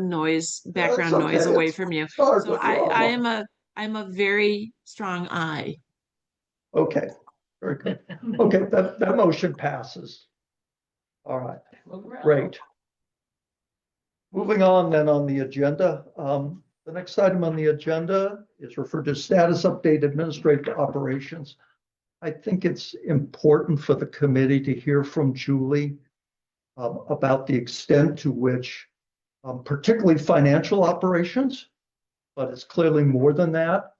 background noise okay. away It's from you. hard So with drama. I'm a very strong aye. Okay, very good. Okay, that motion passes. All right, great. Moving on then on the agenda, the next item on the agenda is referred to status update administrative operations. I think it's important for the committee to hear from Julie about the extent to which, particularly financial operations, but it's clearly more than that,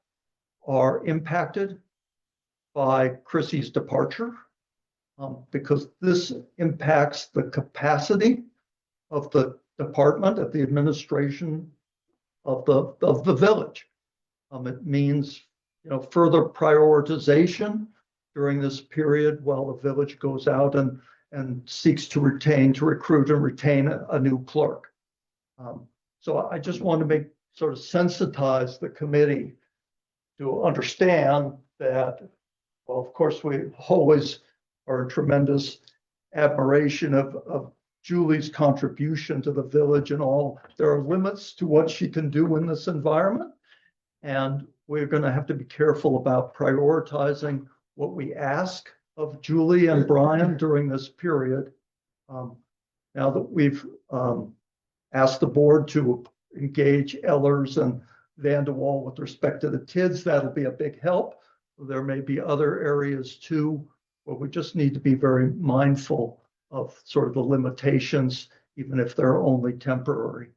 are impacted by Chrissy's departure, because this impacts the capacity of the department, of the administration of the village. It means, further prioritization during this period while the village goes out and seeks to recruit and retain a new clerk. So I just want to sort of sensitize the committee to understand that, well, of course, we always are in tremendous admiration of Julie's contribution to the village and all. There are limits to what she can do in this environment. And we're going to have to be careful about prioritizing what we ask of Julie and Brian during this period. Now that we've asked the board to engage Ellers and Vanderwall with respect to the TIDs, that'll be a big help. There may be other areas too, where we just need to be very mindful of sort of the limitations, even if they're only temporary.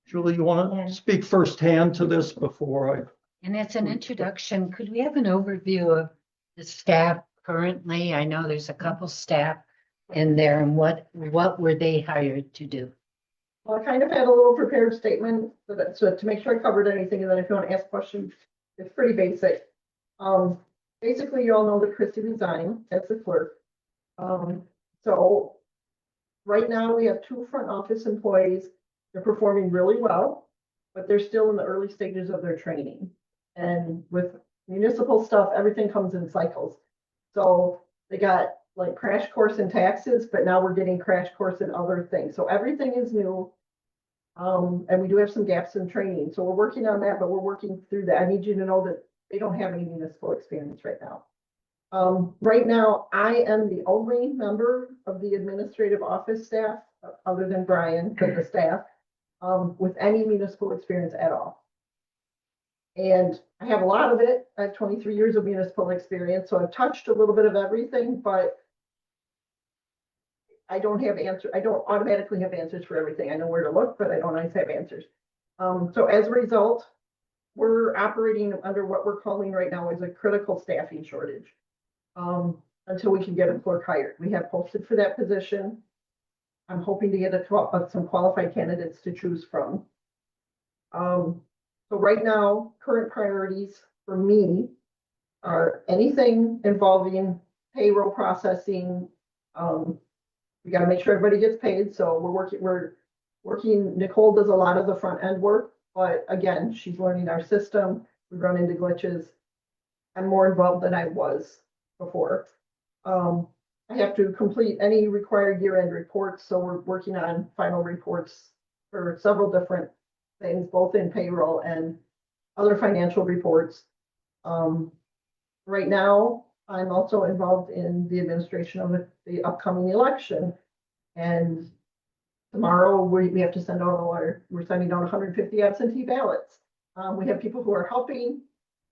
Julie, you want Yeah. to speak firsthand to this before I? And as an introduction, could we have an overview of the staff currently? I know there's a couple staff in there, and what were they hired to do? Well, I kind of had a little prepared statement so to make sure I covered anything, and then if you want to ask questions, it's pretty basic. Basically, you all know that Christy resigned as the clerk. So right now we have 2 front office employees. They're performing really well, but they're still in the early stages of their training. And with municipal stuff, everything comes in cycles. So they got like crash course in taxes, but now we're getting crash course in other things. So everything is new. And we do have some gaps in training. So we're working on that, but we're working through that. I need you to know that they don't have any municipal experience right now. Right now, I am the only member of the administrative office staff, other than Brian, but the staff, with any municipal experience at all. And I have a lot of it. I have 23 years of municipal experience, so I've touched a little bit of everything, but I don't automatically have answers for everything. I know where to look, but I don't always have answers. So as a result, we're operating under what we're calling right now is a critical staffing shortage. Until we can get a clerk hired. We have posted for that position. I'm hoping to get some qualified candidates to choose from. So right now, current priorities for me are anything involving payroll processing. We got to make sure everybody gets paid. So we're working. Nicole does a lot of the front end work, but again, she's learning our system. We run into glitches. I'm more involved than I was before. I have to complete any required year-end reports, so we're working on final reports for several different things, both in payroll and other financial reports. Right now, I'm also involved in the administration of the upcoming election. And tomorrow we have to send out we're sending out 150 absentee ballots. We have people who are helping.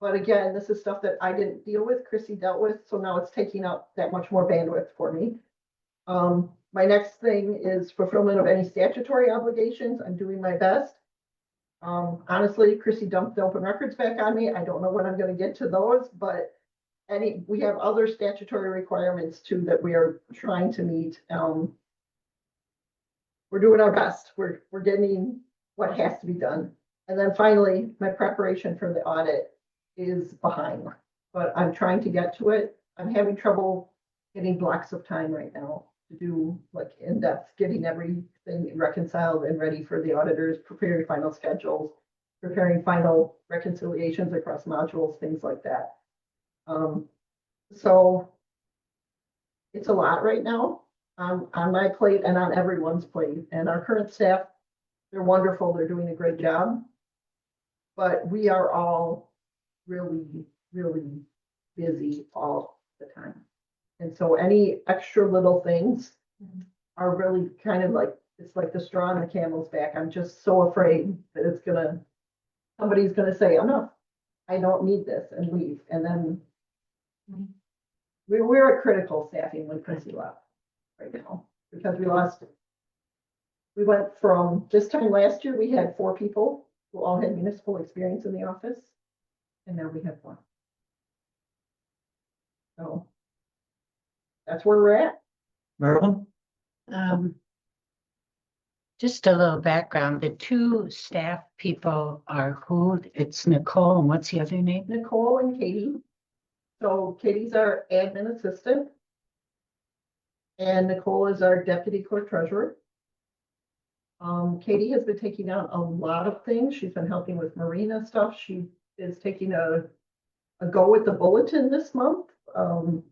But again, this is stuff that I didn't deal with, Chrissy dealt with, so now it's taking up that much more bandwidth for me. My next thing is fulfillment of any statutory obligations. I'm doing my best. Honestly, Chrissy dumped the open records back on me. I don't know when I'm going to get to those, but we have other statutory requirements too that we are trying to meet. We're doing our best. We're getting what has to be done. And then finally, my preparation for the audit is behind, but I'm trying to get to it. I'm having trouble getting blocks of time right now to do like in-depth, getting everything reconciled and ready for the auditors, preparing final schedules, preparing final reconciliations across modules, things like that. So it's a lot right now on my plate and on everyone's plate. And our current staff, they're wonderful. They're doing a great job, but we are all really, really busy all the time. And so any extra little things are really kind of like, it's like the straw on the camel's back. I'm just so afraid that somebody's gonna say, enough, I don't need this and leave. And then we're at critical staffing when Chrissy left right now, because we went from this time last year, we had 4 people who all had municipal experience in the office. And now we have 1. So that's where we're at. Marilyn? Just a little background. The 2 staff people are who? It's Nicole and what's the other name? Nicole and Katie. So Katie's our admin assistant. And Nicole is our deputy clerk treasurer. Katie has been taking on a lot of things. She's been helping with marina stuff. She is taking a go with the bulletin this month. And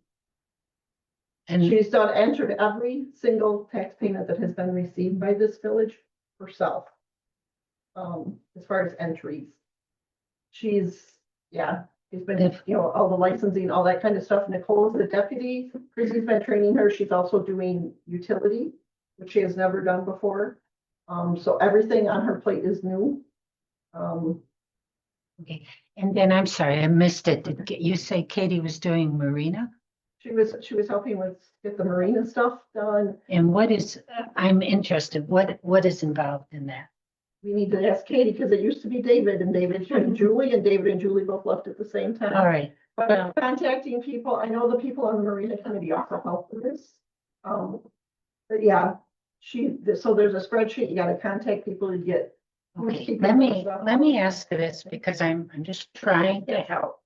She's entered every single tax payment that has been received by this village herself. As far as entries. She's been, all the licensing, all that kind of stuff. Nicole is the deputy. Chrissy's been training her. She's also doing utility, which she has never done before. So everything on her plate is new. okay. And then I'm sorry, I missed it. Did you say Katie was doing marina? She was helping get the marina stuff done. And what is, I'm interested, what is involved in that? We need to ask Katie because it used to be David and Julie, and David and Julie both left at the same time. All right. But contacting people, I know the people on the marina committee also help with this. But yeah, so there's a spreadsheet. You got to contact people to get. Okay, let me ask this because I'm just trying to help.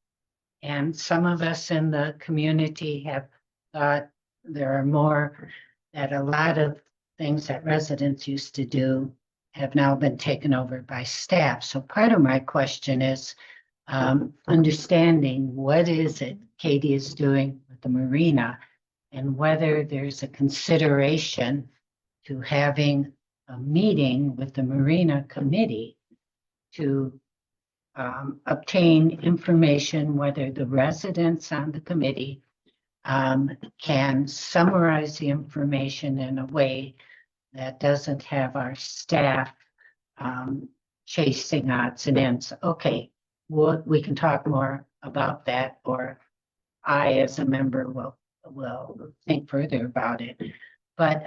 And some of us in the community have thought there are more, that a lot of things that residents used to do have now been taken over by staff. So part of my question is understanding what is it Katie is doing with the marina and whether there's a consideration to having a meeting with the Marina Committee to obtain information, whether the residents on the committee can summarize the information in a way that doesn't have our staff chasing odds and ends. Okay, we can talk more about that, or I, as a member, will think further about it. But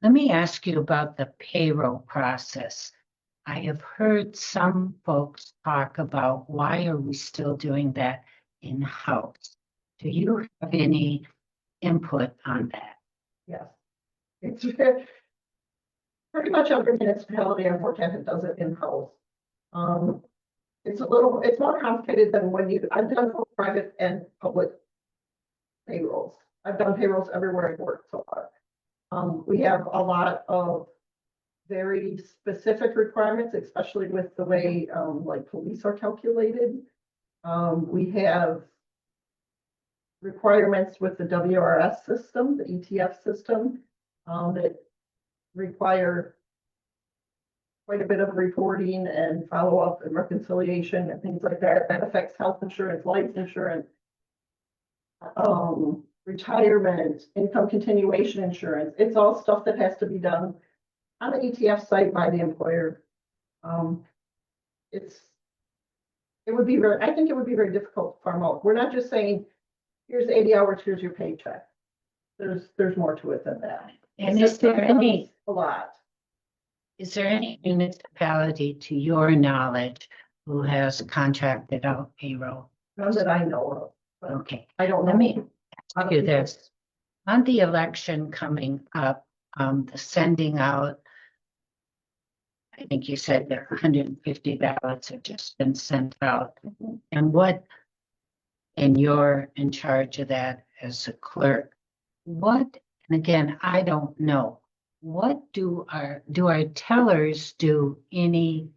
let me ask you about the payroll process. I have heard some folks talk about why are we still doing that in-house? Do you have any input on that? Yes. It's pretty much every municipality I've worked at does it in-house. It's more complicated than I've done both private and public payrolls. I've done payrolls everywhere I've worked so far. We have a lot of very specific requirements, especially with the way like police are calculated. We have requirements with the WRS system, the ETF system, that require quite a bit of reporting and follow-up and reconciliation and things like that. That affects health insurance, life insurance, retirement, income continuation insurance. It's all stuff that has to be done on the ETF site by the employer. I think it would be very difficult to farm out. We're not just saying, here's 80 hours, here's your paycheck. There's more to it than that. And is there any municipality, to your knowledge, who has contracted out payroll? None that I know of. But Okay, I don't know. let me ask you this. On the election coming up, the sending out, I think you said there 150 ballots have just been sent out. And you're in charge of that as a clerk, and again, I don't know, what do our tellers do any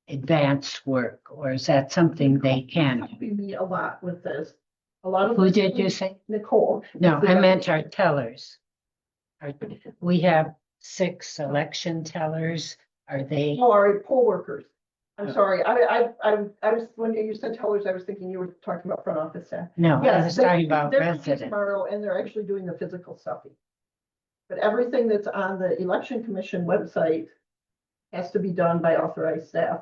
advanced work, or is that something they can? Helping me a lot with this. A lot of. Who did you say? Nicole. No, I meant our tellers. We have 6 election tellers. Are they? No, our poll workers. I'm sorry. I was, when you said tellers, I was thinking you were talking about front office staff. No, I Yes, was talking about they're coming residents. tomorrow, and they're actually doing the physical stuff. But everything that's on the election commission website has to be done by authorized staff.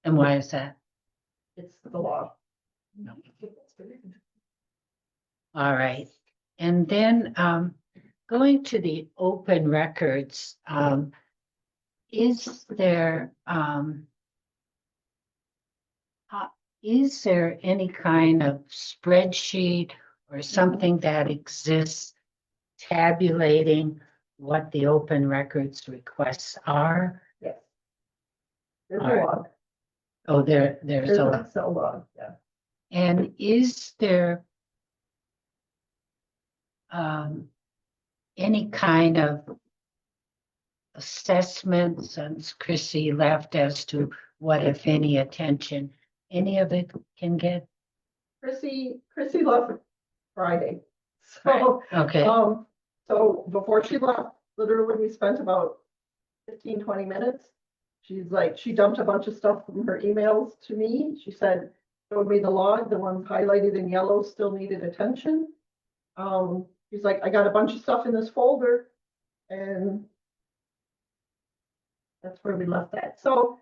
And why is that? It's the law. All right. And then going to the open records, is there any kind of spreadsheet or something that exists tabulating what the open records requests are? Yes. There's All a right. log. Oh, there's There's a an Excel log, yeah. And is there any kind of assessment, since Chrissy left, as to what, if any, attention any of it can get? Chrissy left Friday. So, Okay, so before she left, literally we spent about 15-20 minutes. She's like, she dumped a bunch of stuff from her emails to me. She said, showed me the log, the ones highlighted in yellow still needed attention. She's like, I got a bunch of stuff in this folder, and that's where we left that. So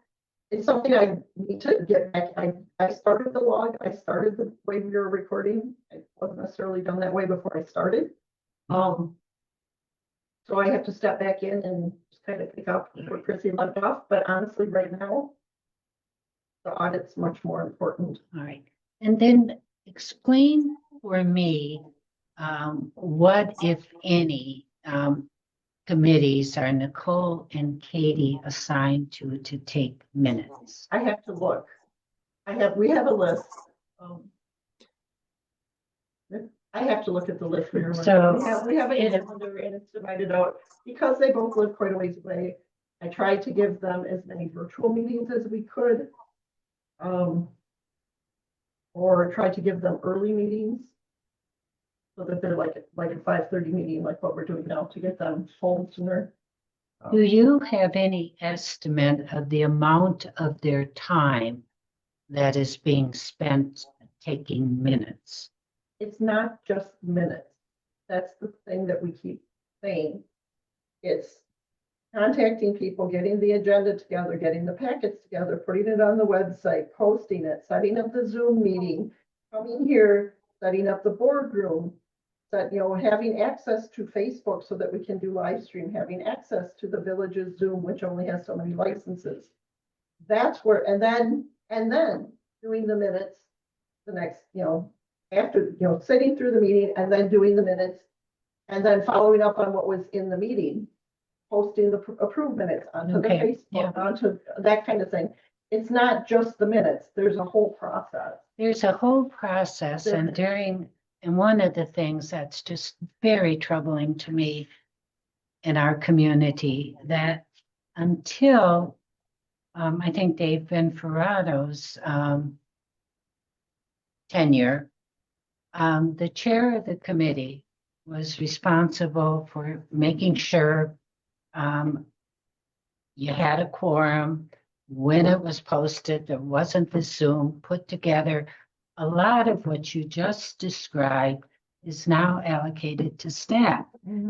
it's something I need to get back. I started the log. I started the way we were recording. It wasn't necessarily done that way before I started. So I have to step back in and just kind of pick up where Chrissy left off. But honestly, right now, the audit's much more important. all right. And then explain for me what, if any, committees are Nicole and Katie assigned to take minutes? I have to look. We have a list. I have to look at the list. So We have a calendar, and it's divided out because they both live quite a ways away. I tried to give them as many virtual meetings as we could. or try to give them early meetings. So that they're like a 5:30 meeting, like what we're doing now, to get them home sooner. Do you have any estimate of the amount of their time that is being spent taking minutes? It's not just minutes. That's the thing that we keep saying. It's contacting people, getting the agenda together, getting the packets together, putting it on the website, posting it, setting up the Zoom meeting, coming here, setting up the boardroom, that, having access to Facebook so that we can do live stream, having access to the village's Zoom, which only has so many licenses. That's where, and then doing the minutes the next, after, sitting through the meeting and then doing the minutes and then following up on what was in the meeting, posting the approved minutes onto the Okay, yeah. Facebook, onto that kind of thing. It's not just the minutes. There's a whole process. There's a whole process, and one of the things that's just very troubling to me in our community, that until I think Dave Benferado's tenure, the chair of the committee was responsible for making sure you had a quorum when it was posted. There wasn't the Zoom put together. A lot of what you just described is now allocated to staff.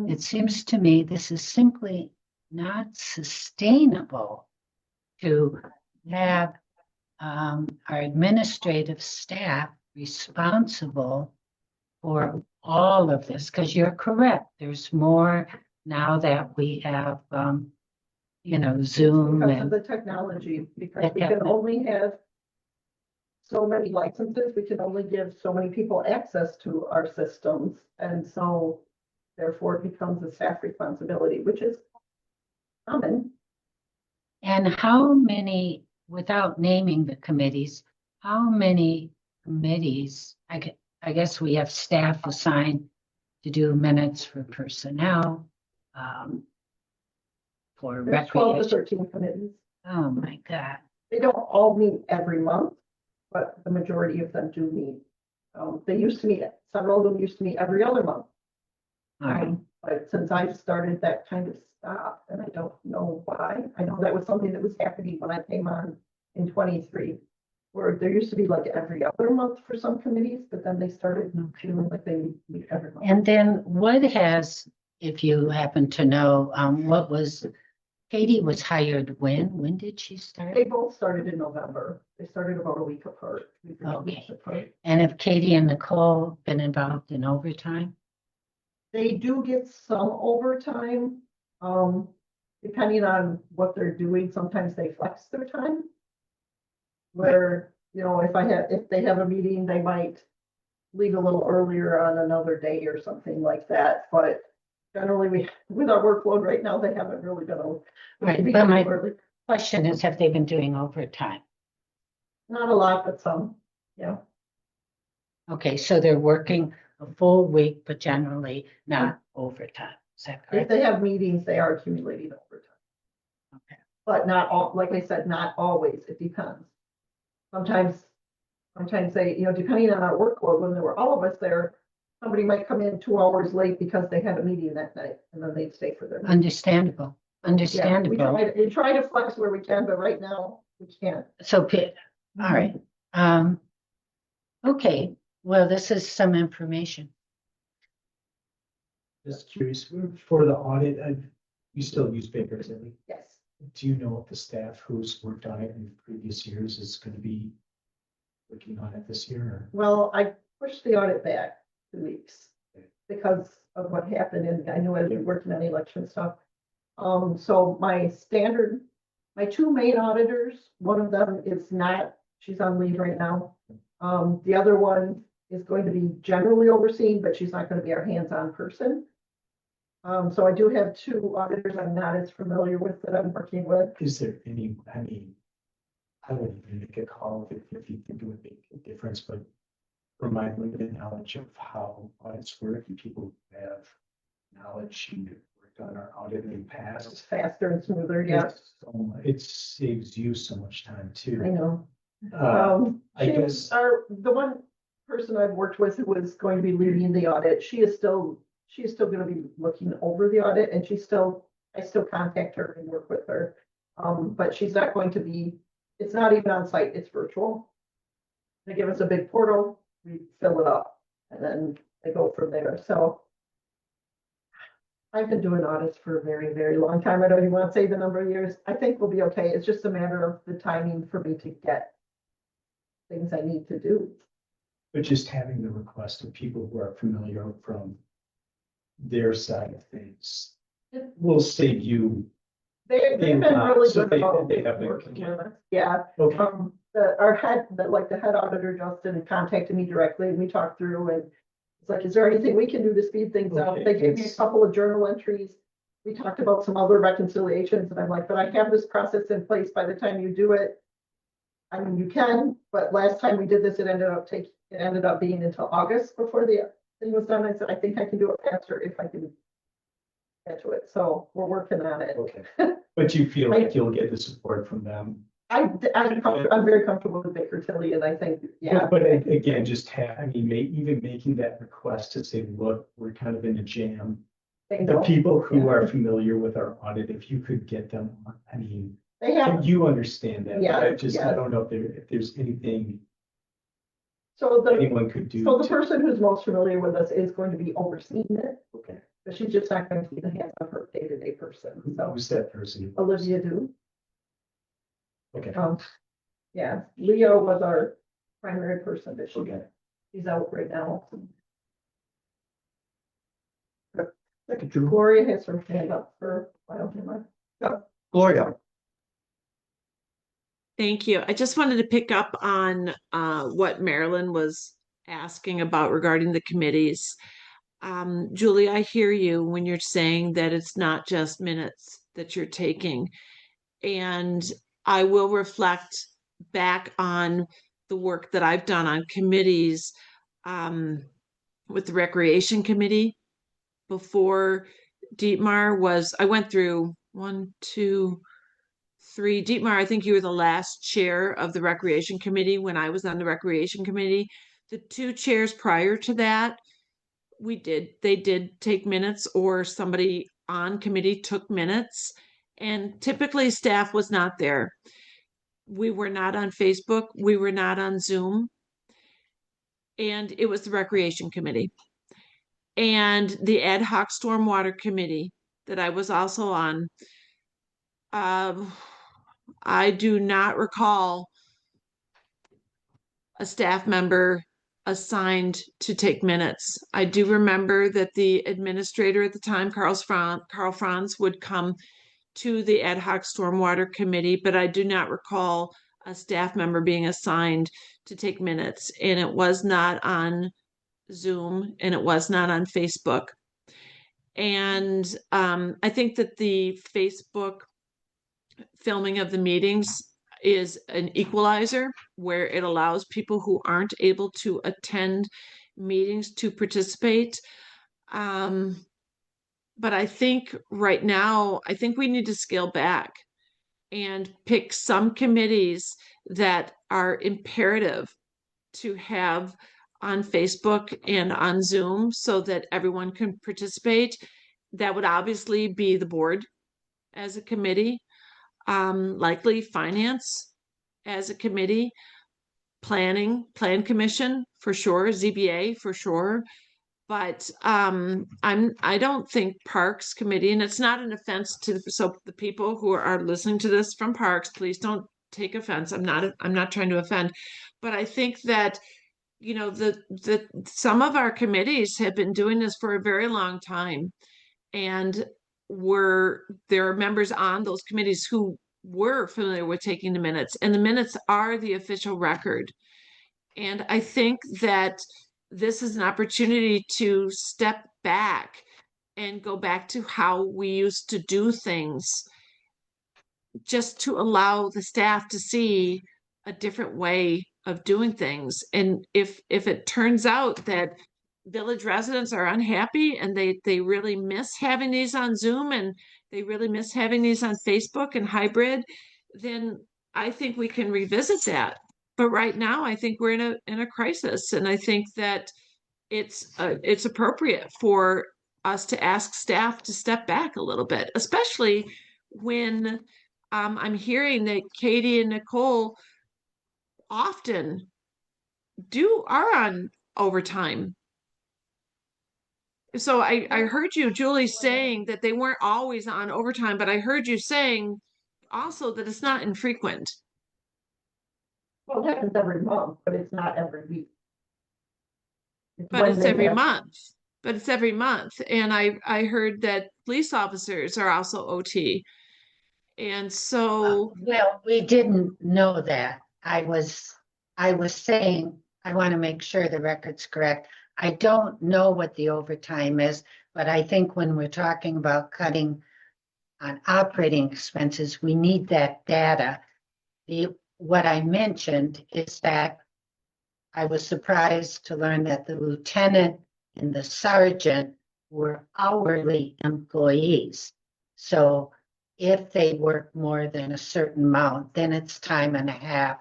It seems to me this is simply not sustainable to have our administrative staff responsible for all of this, because you're correct. There's more now that we have, Zoom Because of and the technology, because we can only have so many licenses, we can only give so many people access to our systems. And so therefore it becomes a staff responsibility, which is common. And how many, without naming the committees, how many committees, I guess we have staff assigned to do minutes for personnel, for There's 12 to recreation. 13 committees. Oh, my God. They don't all meet every month, but the majority of them do meet. They used to meet, several of them used to meet every other month. All right. But since I've started, that kind of stopped, and I don't know why. I know that was something that was happening when I came on in 23, where there used to be like every other month for some committees, but then they started feeling like they meet every month. And then what has, if you happen to know, what was, Katie was hired when? When did she start? They both started in November. They started about a week apart. Okay. And have Katie and Nicole been involved in overtime? They do get some overtime, depending on what they're doing. Sometimes they flex their time. Where, if they have a meeting, they might leave a little earlier on another day or something like that. But generally, with our workload right now, they haven't really been able to Right, be but my early. question is, have they been doing overtime? Not a lot, but some, yeah. Okay, so they're working a full week, but generally not overtime. Is that If correct? they have meetings, they are accumulating overtime. Okay. But not all, like I said, not always. It depends. Sometimes they, depending on our workload, when there were all of us there, somebody might come in 2 hours late because they had a meeting that night, and then they'd stay for their meeting. Understandable, Yeah, understandable. we try to flex where we can, but right now we can't. So, all right. Okay, well, this is some information. Just curious, for the audit, you still use Baker Tilly. Yes. Do you know if the staff who's worked on it in previous years is going to be working on it this year? Or? Well, I pushed the audit back 2 weeks because of what happened, and I knew I'd been working on election stuff. So my 2 main auditors, one of them is not, she's on leave right now. The other one is going to be generally overseen, but she's not going to be our hands-on person. So I do have 2 auditors I'm not as familiar with that I'm working with. Is there any, I wouldn't even make a call if you think it would make a difference, but from my limited knowledge of how audits work, and people who have knowledge and worked on our audit in the past. It's faster and smoother, yeah. It saves you so much time too. I know. I guess- The one person I've worked with who was going to be leading the audit, she is still gonna be looking over the audit, and I still contact her and work with her. But she's not going to be, it's not even on site, it's virtual. They give us a big portal, we fill it up, and then they go from there, so. I've been doing audits for a very, very long time. I don't even want to say the number of years. I think we'll be okay. It's just a matter of the timing for me to get things I need to do. But just having the request of people who are familiar from their side of things will save you. They've been really So good about they have been- working with us. Yeah, Okay, the head auditor, Justin, contacted me directly, and we talked through, and it's like, is there anything we can do to speed things up? Okay, They gave me a it's- couple of journal entries. We talked about some other reconciliations, and I'm like, but I have this process in place by the time you do it. I mean, you can, but last time we did this, it ended up being until August before the thing was done. I said, I think I can do it faster if I can get to it. So we're working on it. okay. But you feel like you'll get the support from them? I'm very comfortable with Baker Tilly, and I think, yeah, But again, even making that request to say, look, we're kind of in a jam. they The know. people who are familiar with our audit, if you could get them, They have, you understand that, but Yeah, I yeah. don't know if there's anything so the, anyone could do. so the to- person who's most familiar with us is going to be overseeing it, Okay, but she's just not going to be the hands of her day-to-day person. So who's that person? Olivia do. Okay, Yeah, Leo was our primary person, but okay. she's out right now. Thank you, Drew. Gloria has her hand up for, I don't know. Gloria, Thank you. I just wanted to pick up on what Marilyn was asking about regarding the committees. Julie, I hear you when you're saying that it's not just minutes that you're taking. And I will reflect back on the work that I've done on committees with the Recreation Committee before Dietmar was, I went through 1, 2, 3. Dietmar, I think you were the last chair of the Recreation Committee when I was on the Recreation Committee. The 2 chairs prior to that, they did take minutes, or somebody on committee took minutes, and typically staff was not there. We were not on Facebook, we were not on Zoom, and it was the Recreation Committee. And the Ad Hoc Stormwater Committee that I was also on, I do not recall a staff member assigned to take minutes. I do remember that the administrator at the time, Carl Franz, would come to the Ad Hoc Stormwater Committee, but I do not recall a staff member being assigned to take minutes. And it was not on Zoom, and it was not on Facebook. And I think that the Facebook filming of the meetings is an equalizer where it allows people who aren't able to attend meetings to participate. But I think right now, I think we need to scale back and pick some committees that are imperative to have on Facebook and on Zoom so that everyone can participate. That would obviously be the board as a committee, likely finance as a committee, plan commission for sure, ZBA for sure. But I don't think Parks Committee, and it's not an offense to the people who are listening to this from Parks, please don't take offense. I'm not trying to offend, but I think that some of our committees have been doing this for a very long time, and there are members on those committees who were familiar with taking the minutes, and the minutes are the official record. And I think that this is an opportunity to step back and go back to how we used to do things, just to allow the staff to see a different way of doing things. And if it turns out that village residents are unhappy and they really miss having these on Zoom and they really miss having these on Facebook and hybrid, then I think we can revisit that. But right now, I think we're in a crisis, and I think that it's appropriate for us to ask staff to step back a little bit, especially when I'm hearing that Katie and Nicole often are on overtime. So I heard you, Julie, saying that they weren't always on overtime, but I heard you saying also that it's not infrequent. Well, it happens every month, but it's not every week. But when it's they every have- month. But it's every month. And I heard that police officers are also OT. And so Well, we didn't know that. I was saying, I want to make sure the record's correct. I don't know what the overtime is, but I think when we're talking about cutting on operating expenses, we need that data. What I mentioned is that I was surprised to learn that the lieutenant and the sergeant were hourly employees. So if they work more than a certain amount, then it's time and a half.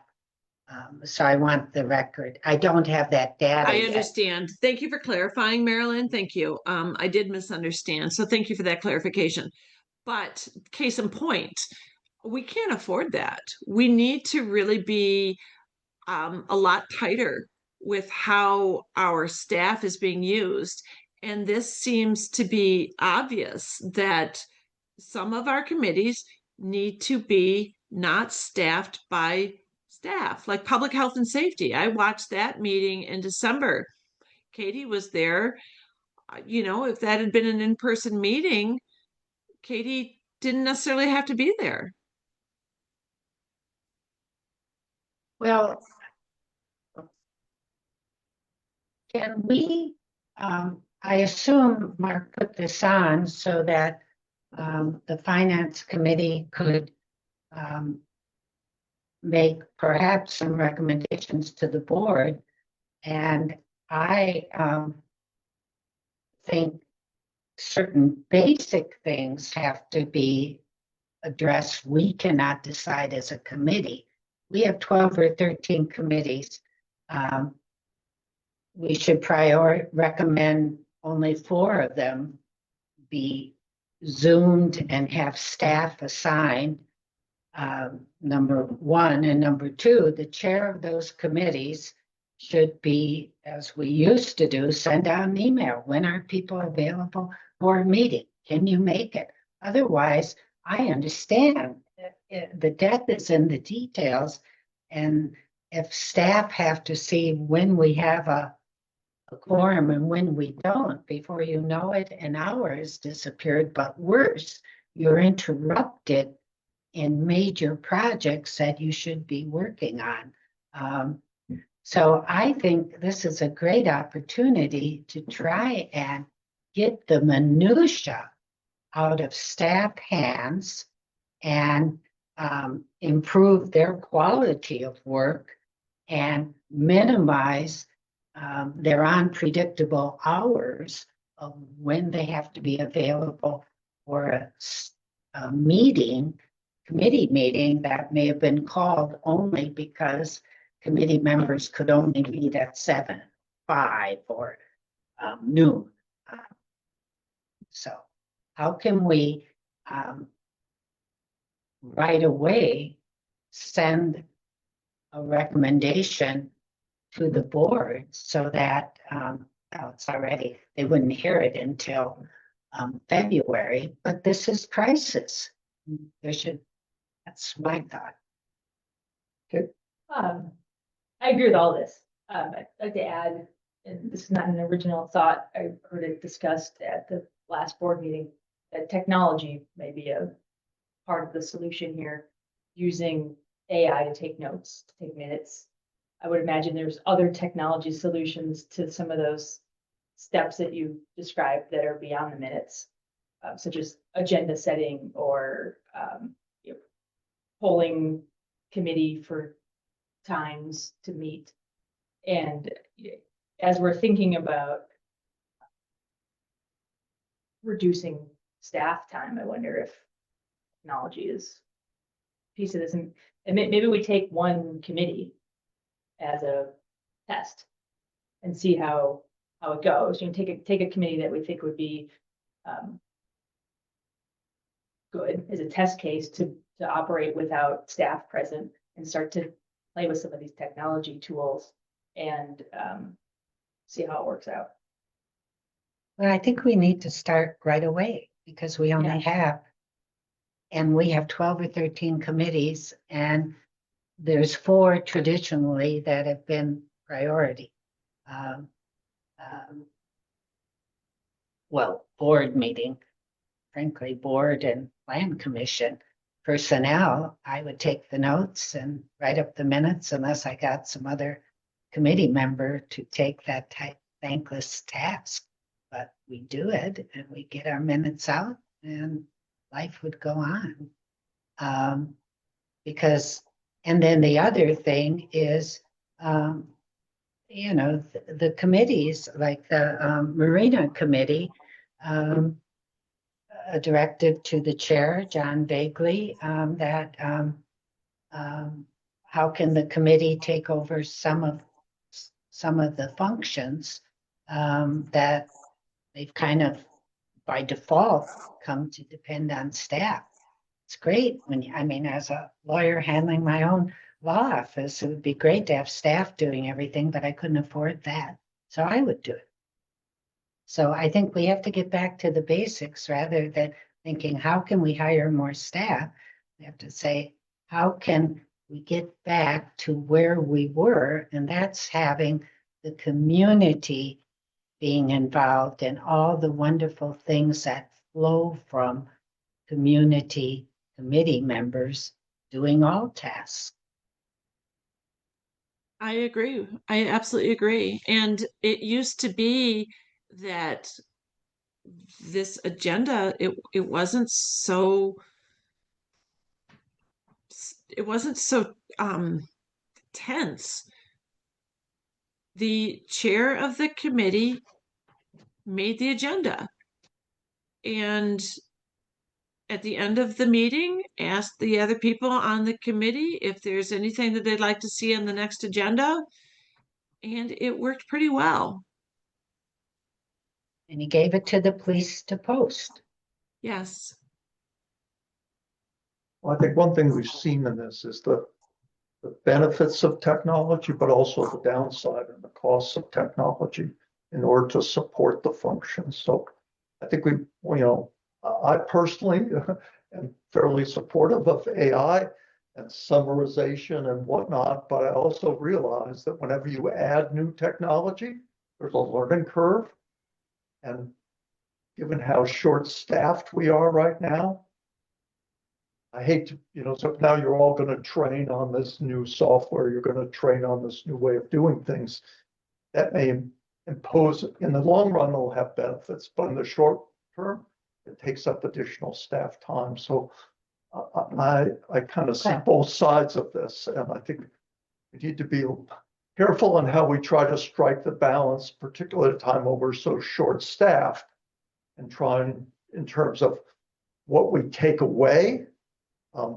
So I want the record. I don't have that data I yet. understand. Thank you for clarifying, Marilyn. Thank you. I did misunderstand. So thank you for that clarification. But case in point, we can't afford that. We need to really be a lot tighter with how our staff is being used. And this seems to be obvious that some of our committees need to be not staffed by staff, like public health and safety. I watched that meeting in December. Katie was there. You know, if that had been an in-person meeting, Katie didn't necessarily have to be there. Well, can we, I assume Mark put this on so that the finance committee could make perhaps some recommendations to the board. And I think certain basic things have to be addressed. We cannot decide as a committee. We have 12 or 13 committees. We should recommend only 4 of them be Zoomed and have staff assigned, number 1. And number 2, the chair of those committees should be, as we used to do, send out an email. When are people available for a meeting? Can you make it? Otherwise, I understand the death is in the details. And if staff have to see when we have a quorum and when we don't, before you know it, an hour has disappeared. But worse, you're interrupted in major projects that you should be working on. So I think this is a great opportunity to try and get the minutia out of staff hands and improve their quality of work and minimize their unpredictable hours of when they have to be available for a committee meeting that may have been called only because committee members could only meet at 7, 5, or noon. So how can we right away send a recommendation to the board so that it's already, they wouldn't hear it until February, but this is crisis. That's my thought. I agree with all this. I'd like to add, and this is not an original thought, I heard it discussed at the last board meeting, that technology may be a part of the solution here, using AI to take notes, to take minutes. I would imagine there's other technology solutions to some of those steps that you described that are beyond the minutes, such as agenda setting or polling committee for times to meet. And as we're thinking about reducing staff time, I wonder if technology is a piece of this. And maybe we take one committee as a test and see how it goes. You can take a committee that we think would be good as a test case to operate without staff present and start to play with some of these technology tools and see how it works out. Well, I think we need to start right away because we only and we have 12 or 13 committees, and there's 4 traditionally that have been priority. Well, board meeting, frankly, board and plan commission. Personnel, I would take the notes and write up the minutes unless I got some other committee member to take that thankless task. But we do it and we get our minutes out and life would go on. And then the other thing is, the committees, like the Marina Committee, a directive to the chair, John Bagley, that how can the committee take over some of the functions that they've kind of by default come to depend on staff. It's great as a lawyer handling my own law office, it would be great to have staff doing everything, but I couldn't afford that. So I would do it. So I think we have to get back to the basics rather than thinking, how can we hire more staff? We have to say, how can we get back to where we were? And that's having the community being involved in all the wonderful things that flow from community committee members doing all tasks. I agree. I absolutely agree. And it used to be that this agenda, it wasn't so tense. The chair of the committee made the agenda and at the end of the meeting asked the other people on the committee if there's anything that they'd like to see on the next agenda, and it worked pretty well. And he gave it to the police to post. Yes. Well, I think one thing we've seen in this is the benefits of technology, but also the downside and the costs of technology in order to support the functions. So I think I personally am fairly supportive of AI and summarization and whatnot, but I also realize that whenever you add new technology, there's a learning curve. And given how short-staffed we are right now, I hate to, so now you're all going to train on this new software, you're going to train on this new way of doing things. That may impose, in the long run, it'll have benefits, but in the short term, it takes up additional staff time. So I kind of see both sides of this, and I think we need to be careful on how we try to strike the balance, particularly at a time when we're so short-staffed, and trying in terms of what we take away,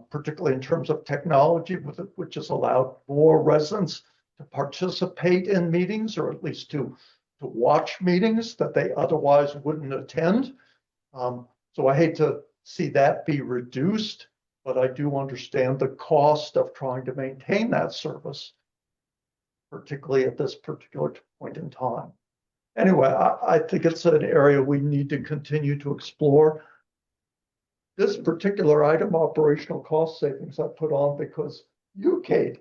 particularly in terms of technology, which has allowed more residents to participate in meetings, or at least to watch meetings that they otherwise wouldn't attend. So I hate to see that be reduced, but I do understand the cost of trying to maintain that service, particularly at this particular point in time. Anyway, I think it's an area we need to continue to explore. This particular item, operational cost savings, I put on because you, Kate,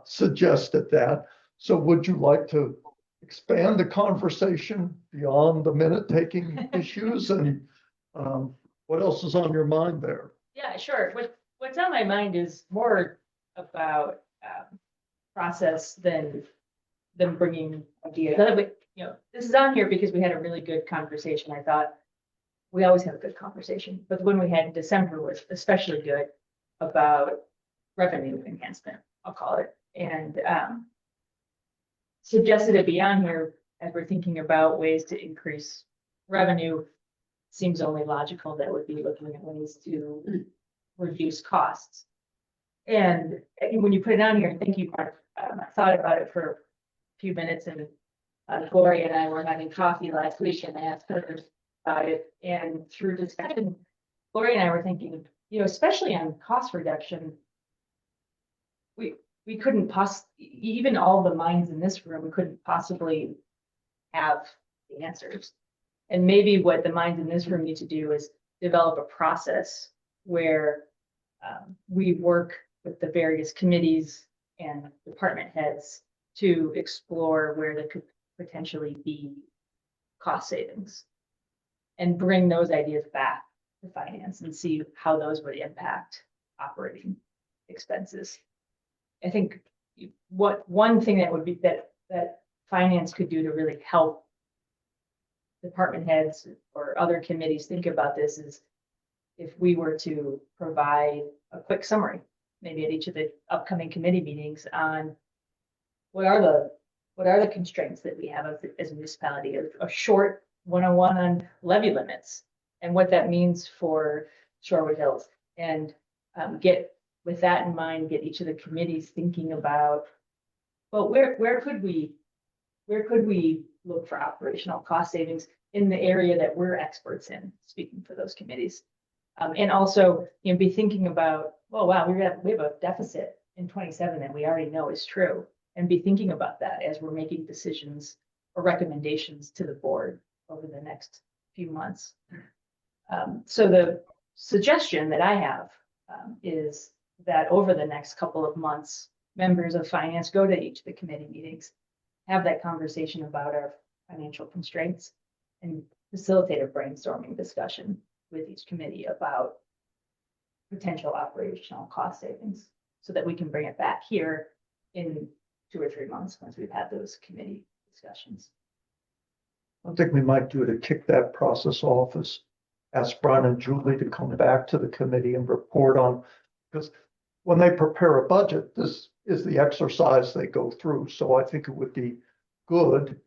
suggested that. So would you like to expand the conversation beyond the minute-taking issues? And what else is on your mind there? Yeah, sure. What's on my mind is more about process than bringing ideas. This is on here because we had a really good conversation. I thought we always have a good conversation, but the one we had in December was especially good about revenue enhancement, I'll call it, and suggested it be on here as we're thinking about ways to increase revenue. Seems only logical that would be looking at ways to reduce costs. And when you put it on here, thank you, Mark. I thought about it for a few minutes, and Gloria and I were having coffee last week and I asked her about it. And through discussion, Gloria and I were thinking, especially on cost reduction, we couldn't even all the minds in this room couldn't possibly have the answers. And maybe what the minds in this room need to do is develop a process where we work with the various committees and department heads to explore where there could potentially be cost savings and bring those ideas back to finance and see how those would impact operating expenses. I think one thing that would be that finance could do to really help department heads or other committees think about this is if we were to provide a quick summary, maybe at each of the upcoming committee meetings on what are the constraints that we have as a municipality, a short 101 on levy limits and what that means for Shorewood Hills, and with that in mind, get each of the committees thinking about, well, where could we look for operational cost savings in the area that we're experts in, speaking for those committees. And also, be thinking about, oh, wow, we have a deficit in 27 that we already know is true, and be thinking about that as we're making decisions or recommendations to the board over the next few months. So the suggestion that I have is that over the next couple of months, members of finance go to each of the committee meetings, have that conversation about our financial constraints, and facilitate a brainstorming discussion with each committee about potential operational cost savings so that we can bring it back here in 2 or 3 months once we've had those committee discussions. I think we might do to kick that process off is ask Brian and Julie to come back to the committee and report on, because when they prepare a budget, this is the exercise they go through. So I think it would be good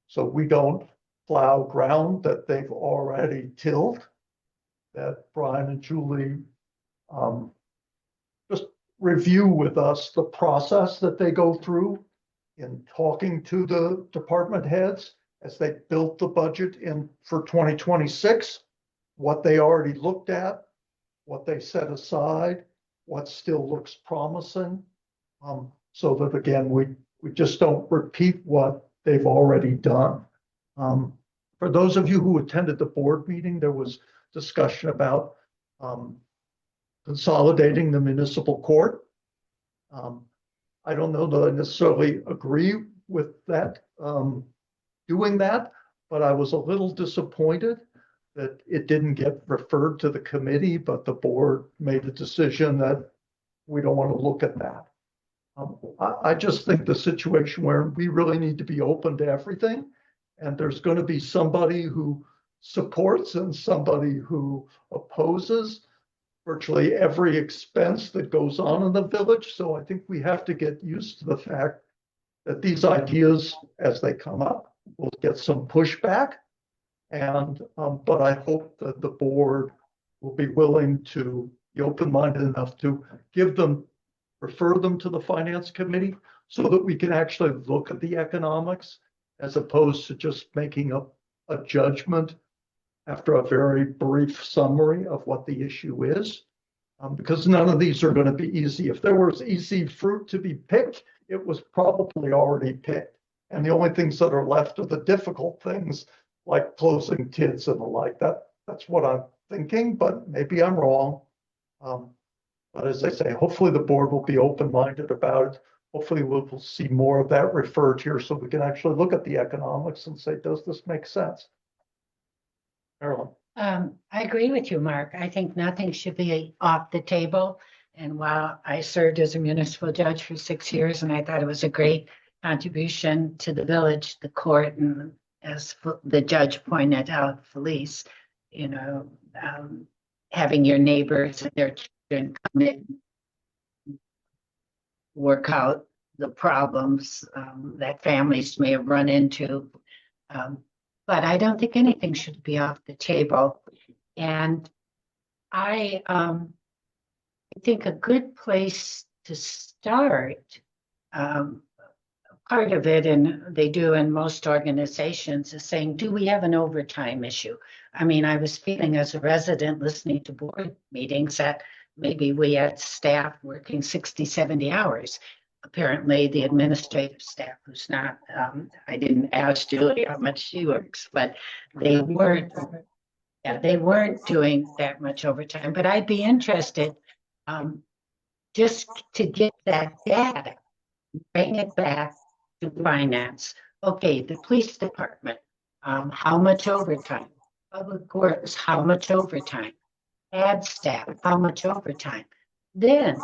so we don't plow ground that they've already tilled, that Brian and Julie just review with us the process that they go through in talking to the department heads as they built the budget for 2026, what they already looked at, what they set aside, what still looks promising, so that again, we just don't repeat what they've already done. For those of you who attended the board meeting, there was discussion about consolidating the municipal court. I don't know that I necessarily agree with that, doing that, but I was a little disappointed that it didn't get referred to the committee, but the board made a decision that we don't want to look at that. I just think the situation where we really need to be open to everything, and there's going to be somebody who supports and somebody who opposes virtually every expense that goes on in the village. So I think we have to get used to the fact that these ideas, as they come up, will get some pushback. And but I hope that the board will be willing to be open-minded enough to refer them to the finance committee so that we can actually look at the economics as opposed to just making a judgment after a very brief summary of what the issue is. Because none of these are going to be easy. If there was easy fruit to be picked, it was probably already picked. And the only things that are left are the difficult things like closing TIDs and the like. That's what I'm thinking, but maybe I'm wrong. But as I say, hopefully the board will be open-minded about it. Hopefully we'll see more of that referred here so we can actually look at the economics and say, does this make sense? Marilyn. I agree with you, Mark. I think nothing should be off the table. And while I served as a municipal judge for 6 years, and I thought it was a great contribution to the village, the court, and as the judge pointed out, Felice, having your neighbors and their children come in, work out the problems that families may have run into. But I don't think anything should be off the table. And I think a good place to start, part of it, and they do in most organizations, is saying, do we have an overtime issue? I mean, I was feeling as a resident listening to board meetings that maybe we had staff working 60, 70 hours. Apparently the administrative staff who's not, I didn't ask Julie how much she works, but they weren't, yeah, they weren't doing that much overtime, but I'd be interested just to get that data, bring it back to finance. Okay, the police department, how much overtime? Public Works, how much overtime? Ad staff, how much overtime? Then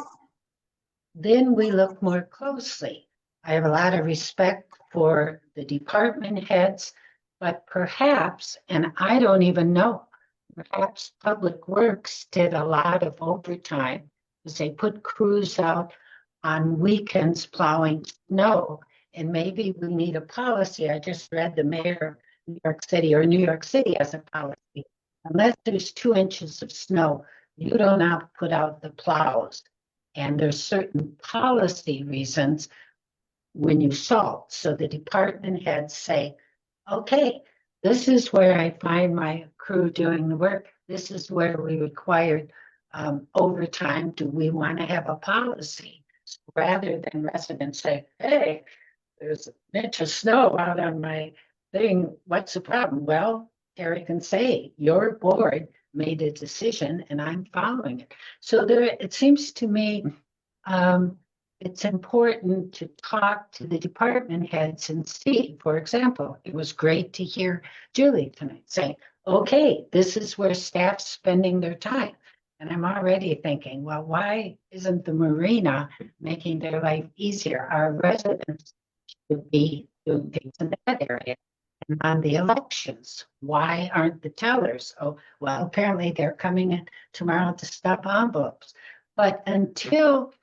we look more closely. I have a lot of respect for the department heads, but perhaps, and I don't even know, perhaps Public Works did a lot of overtime because they put crews out on weekends plowing snow. And maybe we need a policy. I just read the mayor of New York City, or New York City has a policy. Unless there's 2 inches of snow, you do not put out the plows. And there's certain policy reasons when you salt. So the department heads say, okay, this is where I find my crew doing the work. This is where we required overtime. Do we want to have a policy? So rather than residents say, hey, there's an inch of snow out on my thing. What's the problem? Well, Terry can say, your board made a decision and I'm following it. So there, it seems to me, it's important to talk to the department heads and see, for example, it was great to hear Julie tonight saying, okay, this is where staff's spending their time. And I'm already thinking, well, why isn't the marina making their life easier? Our residents should be doing things in that area. And on the elections, why aren't the tellers? Oh, well, apparently they're coming in tomorrow to stop envelopes. But until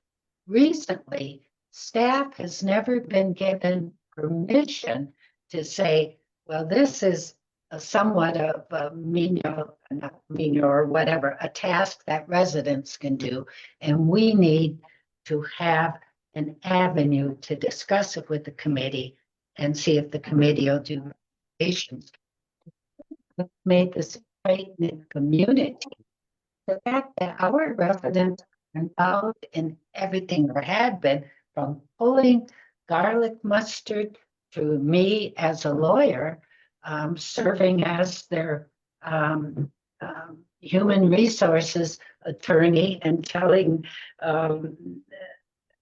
recently, staff has never been given permission to say, well, this is a somewhat of a menial, not menial or whatever, a task that residents can do. And we need to have an avenue to discuss it with the committee and see if the committee will do recommendations. Made this tight-knit community. The fact that our residents are involved in everything, or had been, from pulling garlic mustard to me as a lawyer, serving as their human resources attorney and telling,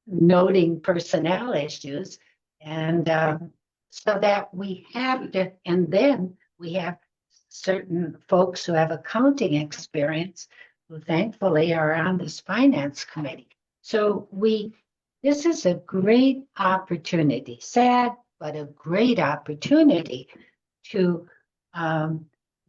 noting personnel issues. And so that we have to, and then we have certain folks who have accounting experience who thankfully are on this finance committee. So this is a great opportunity, sad, but a great opportunity to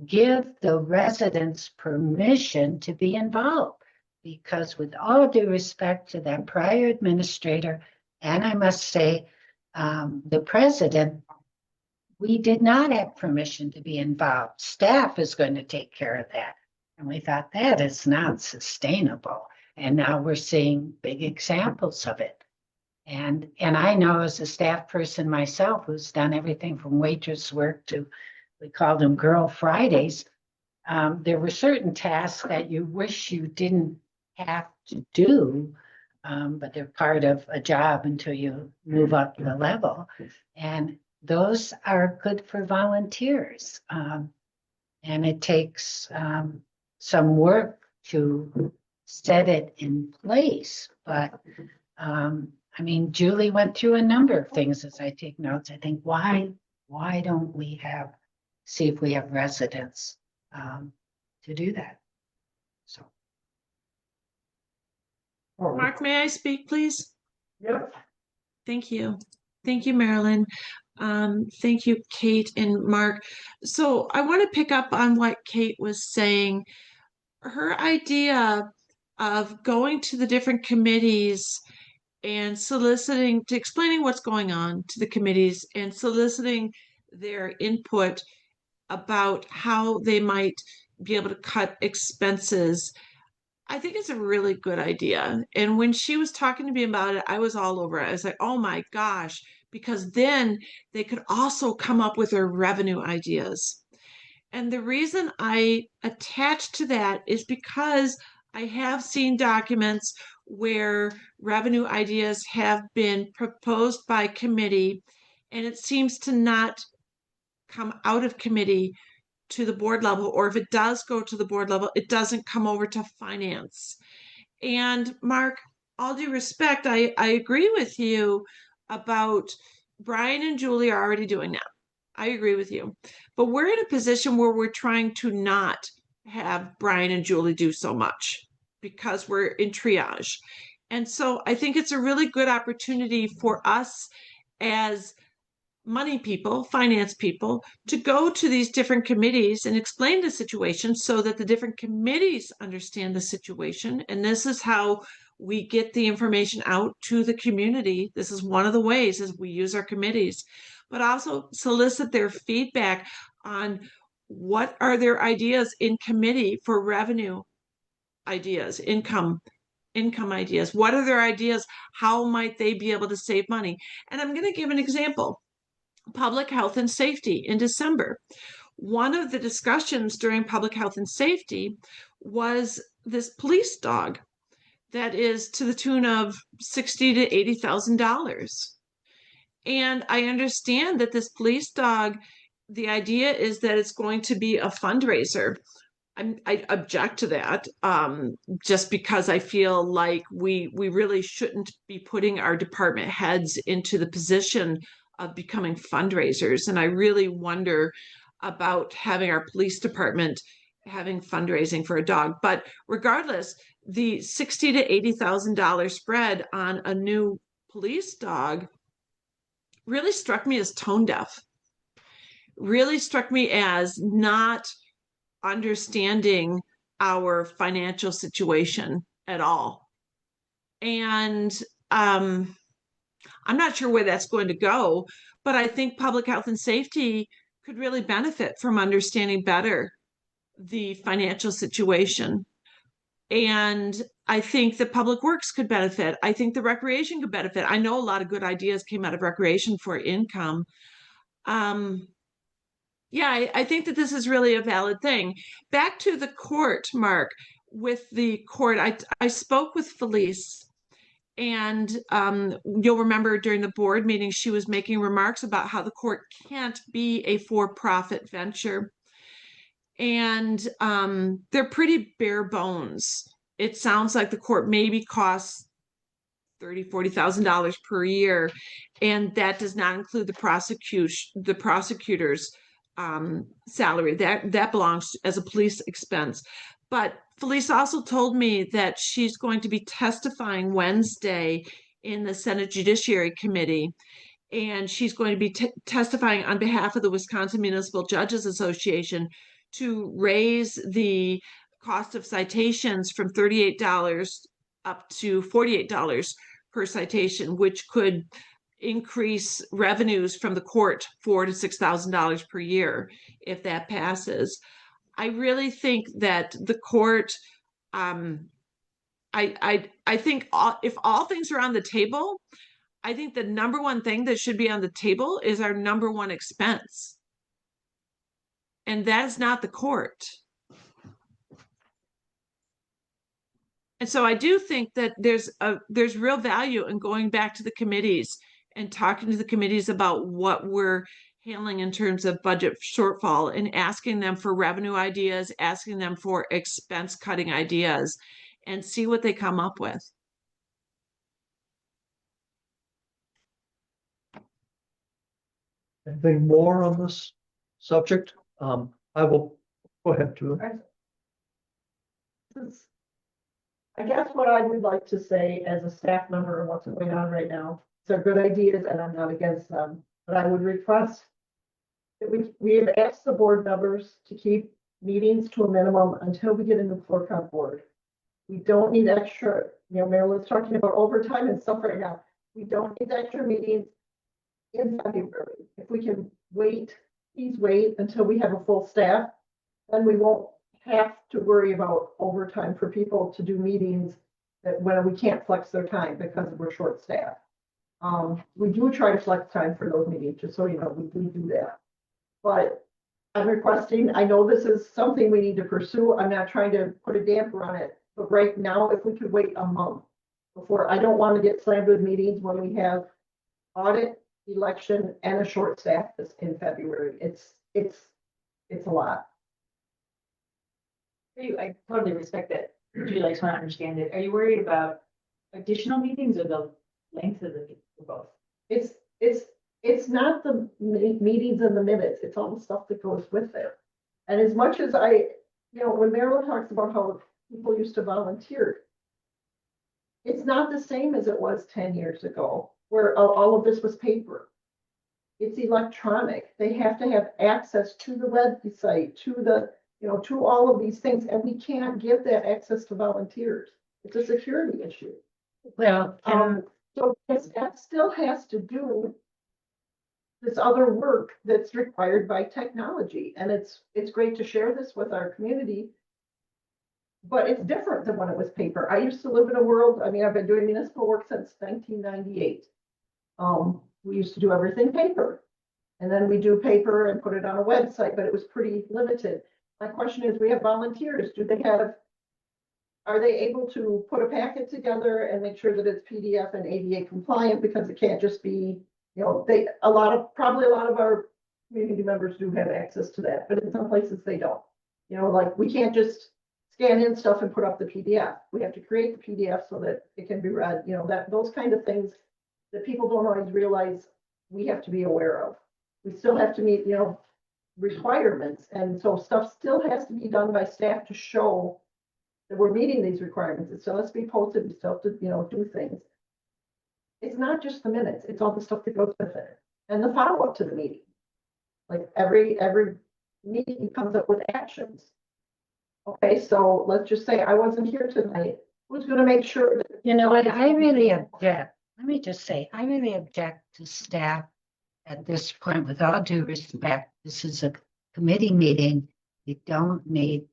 give the residents permission to be involved. Because with all due respect to that prior administrator, and I must say, the president, we did not have permission to be involved. Staff is going to take care of that. And we thought that is not sustainable. And now we're seeing big examples of it. And I know as a staff person myself, who's done everything from waitress work to, we called them Girl Fridays. There were certain tasks that you wish you didn't have to do, but they're part of a job until you move up the level. And those are good for volunteers. And it takes some work to set it in place. But I mean, Julie went through a number of things as I take notes. I think, why don't we see if we have residents to do that? So. Mark, may I speak, please? Yep. Thank you. Thank you, Marilyn. Thank you, Kate and Mark. So I want to pick up on what Kate was saying. Her idea of going to the different committees and explaining what's going on to the committees and soliciting their input about how they might be able to cut expenses. I think it's a really good idea. And when she was talking to me about it, I was all over it. I was like, oh my gosh, because then they could also come up with their revenue ideas. And the reason I attach to that is because I have seen documents where revenue ideas have been proposed by committee, and it seems to not come out of committee to the board level, or if it does go to the board level, it doesn't come over to finance. And Mark, all due respect, I agree with you about Brian and Julie are already doing that. I agree with you. But we're in a position where we're trying to not have Brian and Julie do so much because we're in triage. And so I think it's a really good opportunity for us as money people, finance people, to go to these different committees and explain the situation so that the different committees understand the situation. And this is how we get the information out to the community. This is one of the ways is we use our committees, but also solicit their feedback on what are their ideas in committee for revenue ideas, income ideas. What are their ideas? How might they be able to save money? And I'm going to give an example. Public health and safety in December. One of the discussions during public health and safety was this police dog that is to the tune of $60,000 to $80,000. And I understand that this police dog, the idea is that it's going to be a fundraiser. I object to that just because I feel like we really shouldn't be putting our department heads into the position of becoming fundraisers. And I really wonder about having our police department having fundraising for a dog. But regardless, the $60,000 to $80,000 spread on a new police dog really struck me as tone deaf, really struck me as not understanding our financial situation at all. And I'm not sure where that's going to go, but I think public health and safety could really benefit from understanding better the financial situation. And I think the public works could benefit. I think the recreation could benefit. I know a lot of good ideas came out of recreation for income. Yeah, I think that this is really a valid thing. Back to the court, Mark, with the court, I spoke with Felice, and you'll remember during the board meeting, she was making remarks about how the court can't be a for-profit venture. And they're pretty bare bones. It sounds like the court maybe costs $30,000, $40,000 per year, and that does not include the prosecutor's salary. That belongs as a police expense. But Felice also told me that she's going to be testifying Wednesday in the Senate Judiciary Committee, and she's going to be testifying on behalf of the Wisconsin Municipal Judges Association to raise the cost of citations from $38 up to $48 per citation, which could increase revenues from the court $4,000 to $6,000 per year if that passes. I really think that the court, I think if all things are on the table, I think the number one thing that should be on the table is our number one expense. And that is not the court. And so I do think that there's real value in going back to the committees and talking to the committees about what we're handling in terms of budget shortfall and asking them for revenue ideas, asking them for expense cutting ideas, and see what they come up with. Anything more on this subject? I will go ahead, Julie. I guess what I would like to say as a staff member of what's going on right now, they're good ideas and I'm not against them, but I would request that we have asked the board members to keep meetings to a minimum until we get a new clerk on board. We don't need extra, Marilyn's talking about overtime and stuff right now. We don't need extra meetings in February. If we can wait, please wait until we have a full staff, then we won't have to worry about overtime for people to do meetings that when we can't flex their time because we're short-staffed. We do try to flex time for those meetings, just so you know, we do that. But I'm requesting, I know this is something we need to pursue. I'm not trying to put a damper on it, but right now, if we could wait a month before, I don't want to get slammed with meetings when we have audit, election, and a short staff in February. It's a lot. I totally respect that. Julie, I just want to understand it. Are you worried about additional meetings or the length of the meeting for both? It's not the meetings and the minutes, it's all the stuff that goes with it. And as much as when Marilyn talks about how people used to volunteer, it's not the same as it was 10 years ago, where all of this was paper. It's electronic. They have to have access to the website, to all of these things, and we can't give that access to volunteers. It's a security issue. Well, So that still has to do this other work that's required by technology. And it's great to share this with our community, but it's different than when it was paper. I used to live in a world, I've been doing municipal work since 1998. We used to do everything paper. And then we do paper and put it on a website, but it was pretty limited. My question is, we have volunteers. Are they able to put a packet together and make sure that it's PDF and ADA compliant? Because it can't just be, probably a lot of our community members do have access to that, but in some places they don't. Like we can't just scan in stuff and put up the PDF. We have to create the PDF so that it can be read, those kind of things that people don't always realize we have to be aware of. We still have to meet, requirements. And so stuff still has to be done by staff to show that we're meeting these requirements. It still has to be posted, we still have to, do things. It's not just the minutes, it's all the stuff that goes with it. And the follow-up to the meeting. Like every meeting comes up with actions. Okay, so let's just say I wasn't here tonight. Who's gonna make sure that? you know what, I really object. Let me just say, I really object to staff at this point, with all due respect. This is a committee meeting. You don't need,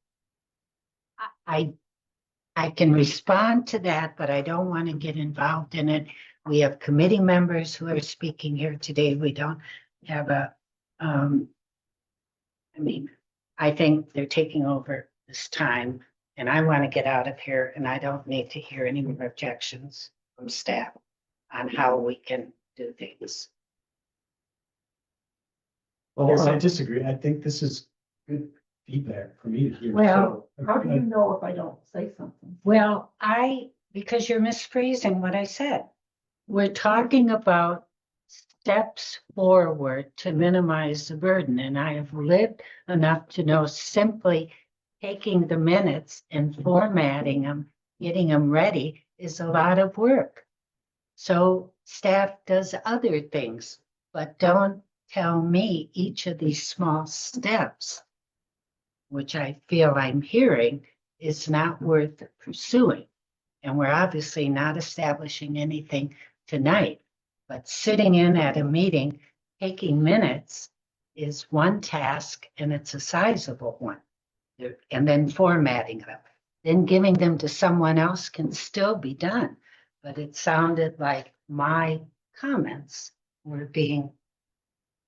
I can respond to that, but I don't want to get involved in it. We have committee members who are speaking here today. We don't have I think they're taking over this time, and I want to get out of here, and I don't need to hear any more objections from staff on how we can do things. Yes, I disagree. I think this is good feedback for me to hear. Well, So, How do you know if I don't say something? Well, because you're misphrasing what I said. We're talking about steps forward to minimize the burden, and I have lived enough to know simply taking the minutes and formatting them, getting them ready is a lot of work. So staff does other things, but don't tell me each of these small steps, which I feel I'm hearing, is not worth pursuing. And we're obviously not establishing anything tonight, but sitting in at a meeting, taking minutes is one task, and it's a sizable one. And then formatting them, then giving them to someone else can still be done. But it sounded like my comments were being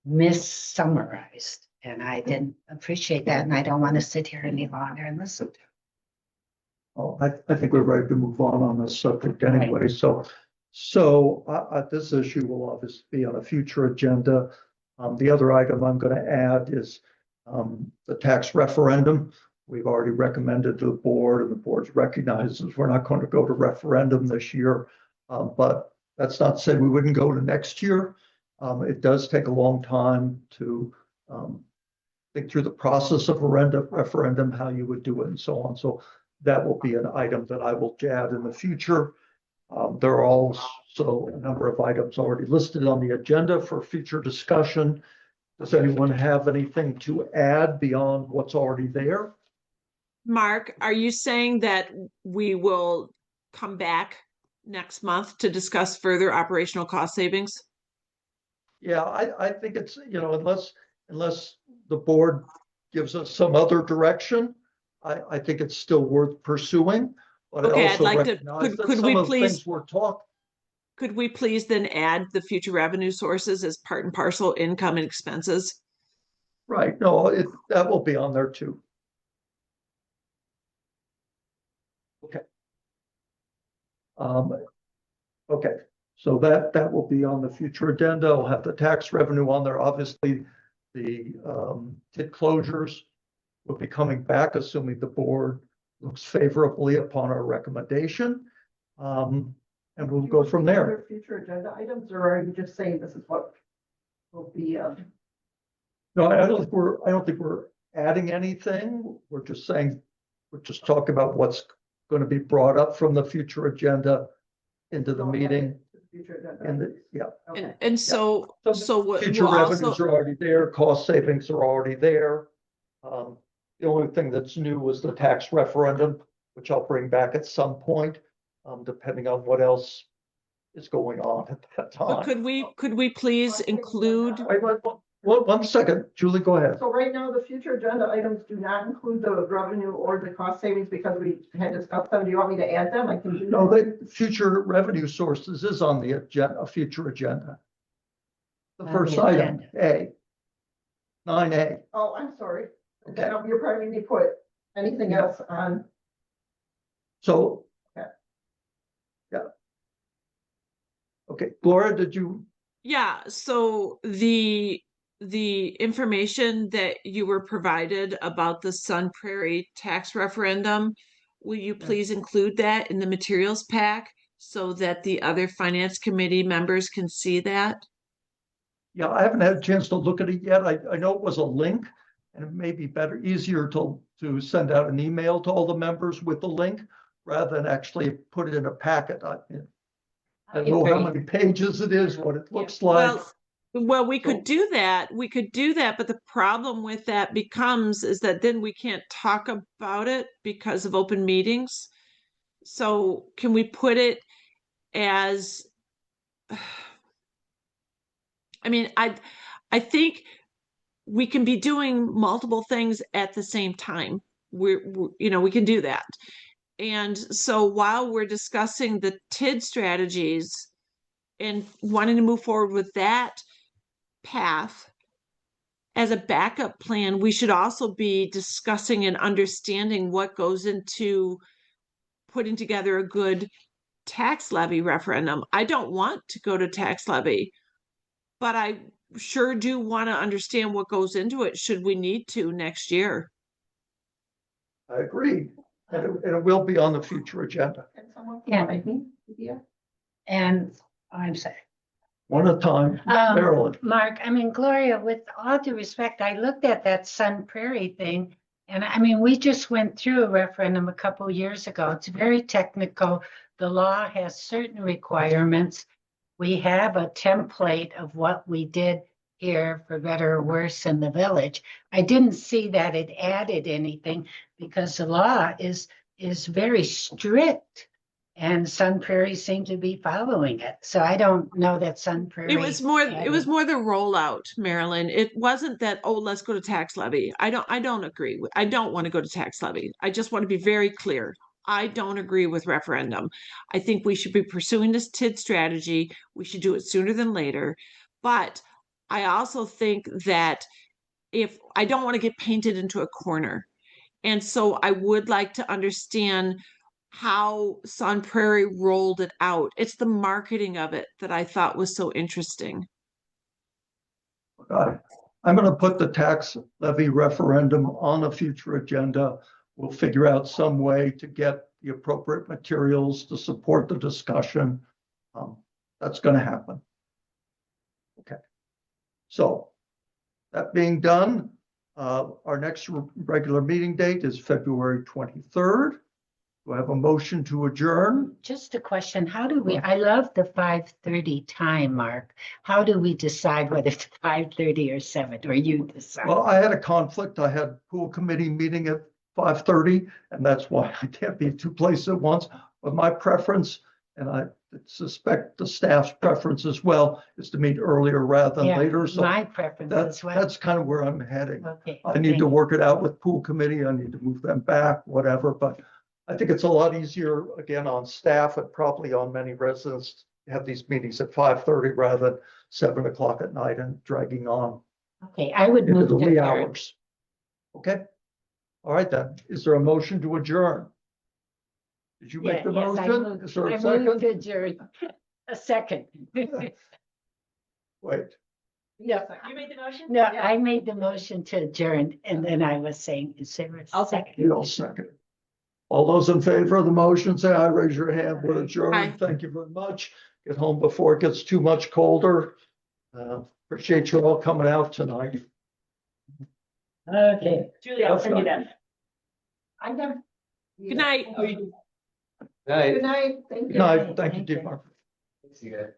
mis-summarized, and I didn't appreciate that, and I don't want to sit here any longer and listen to it. Well, I think we're ready to move on this subject anyway. So this issue will obviously be on a future agenda. The other item I'm going to add is the tax referendum. We've already recommended to the board, and the board recognizes we're not going to go to referendum this year. But that's not to say we wouldn't go to next year. It does take a long time to think through the process of a referendum, how you would do it, and so on. So that will be an item that I will add in the future. There are also a number of items already listed on the agenda for future discussion. Does anyone have anything to add beyond what's already there? Mark, are you saying that we will come back next month to discuss further operational cost savings? Yeah, I think it's, unless the board gives us some other direction, I think it's still worth pursuing. But I Okay, I'd also like to- recognize that could some we of the please- things we're talking, Could we please then add the future revenue sources as part and parcel income and expenses? right, no, that will be on there too. Okay. Okay, so that will be on the future agenda. I'll have the tax revenue on there. Obviously, the TID closures will be coming back, assuming the board looks favorably upon our recommendation. And we'll go from there. Other future agenda items, or are you just saying this is what will be, No, I don't think we're adding anything. We're just saying, we're just talking about what's going to be brought up from the future agenda into the meeting. future agenda? And items? yeah, Okay. And so, what future we'll revenues also, are already there, cost savings are already there. The only thing that's new was the tax referendum, which I'll bring back at some point, depending on what else is going on at that but time. could we please include, Wait, one second, Julie, go ahead. So right now, the future agenda items do not include the revenue or the cost savings because we had discussed them. Do you want me to add them? I can do No, that. the future revenue sources is on the agenda, a future agenda. The On first the item, agenda. A. 9A. Oh, I'm sorry. Okay. You're probably need to put anything else on. So. Okay. Yeah. Okay, Gloria, did you? yeah, so the information that you were provided about the Sun Prairie tax referendum, will you please include that in the materials pack so that the other finance committee members can see that? Yeah, I haven't had a chance to look at it yet. I know it was a link, and it may be easier to send out an email to all the members with the link rather than actually put it in a packet. I don't know how many pages it is, what it looks like. Well, we So- could do that. We could do that, but the problem with that becomes is that then we can't talk about it because of open meetings. So can we put it as, I mean, I think we can be doing multiple things at the same time. We can do that. And so while we're discussing the TID strategies and wanting to move forward with that path as a backup plan, we should also be discussing and understanding what goes into putting together a good tax levy referendum. I don't want to go to tax levy, but I sure do want to understand what goes into it should we need to next year. I agree, and it will be on the future agenda, Can someone Yeah. provide me? Yeah. And I'm sorry. one at a time. Marilyn, Mark, I mean, Gloria, with all due respect, I looked at that Sun Prairie thing. And I mean, we just went through a referendum a couple years ago. It's very technical. The law has certain requirements. We have a template of what we did here for better or worse in the village. I didn't see that it added anything because the law is very strict. And Sun Prairie seemed to be following it. So I don't know that Sun Prairie. It was more the rollout, Marilyn. It wasn't that, oh, let's go to tax levy. I don't agree with, I don't want to go to tax levy. I just want to be very clear. I don't agree with referendum. I think we should be pursuing this TID strategy. We should do it sooner than later. But I also think that if I don't want to get painted into a corner. And so I would like to understand how Sun Prairie rolled it out. It's the marketing of it that I thought was so interesting. I'm going to put the tax levy referendum on a future agenda. We'll figure out some way to get the appropriate materials to support the discussion. That's going to happen. Okay. So that being done, our next regular meeting date is February 23rd. Do I have a motion to adjourn? Just a question, how do we, I love the 5:30 time, Mark. How do we decide whether it's 5:30 or 7, or you decide? Well, I had a conflict. I had pool committee meeting at 5:30, and that's why I can't be two places at once. But my preference And I suspect the staff's preference as well is to meet earlier rather than Yeah, later. So my preference that's, as well. that's kind of where I'm heading. Okay. I need to work it out with pool committee. I need to move them back, whatever, but I think it's a lot easier, again, on staff and probably on many residents to have these meetings at 5:30 rather than 7 o'clock at night and dragging on Okay, I would into move the to wee adjourn. hours. Okay? All right then. Is there a motion to adjourn? Did you make Yeah, the yes, I motion? moved- Is there I a moved to second? adjourn. A second. Wait, No, You made the motion? no, I made the motion to adjourn and then I was saying, is there a I'll second? you'll second. All those in favor of the motion, say aye, raise your hand. We're Aye. adjourned. Thank you very much. Get home before it gets too much colder. Appreciate you all coming out tonight. Okay. Julie, I'll send you that. I got. Good night. Right. Good night. Thank you. Good night. Thank you, Thank you. Deepak. See you guys.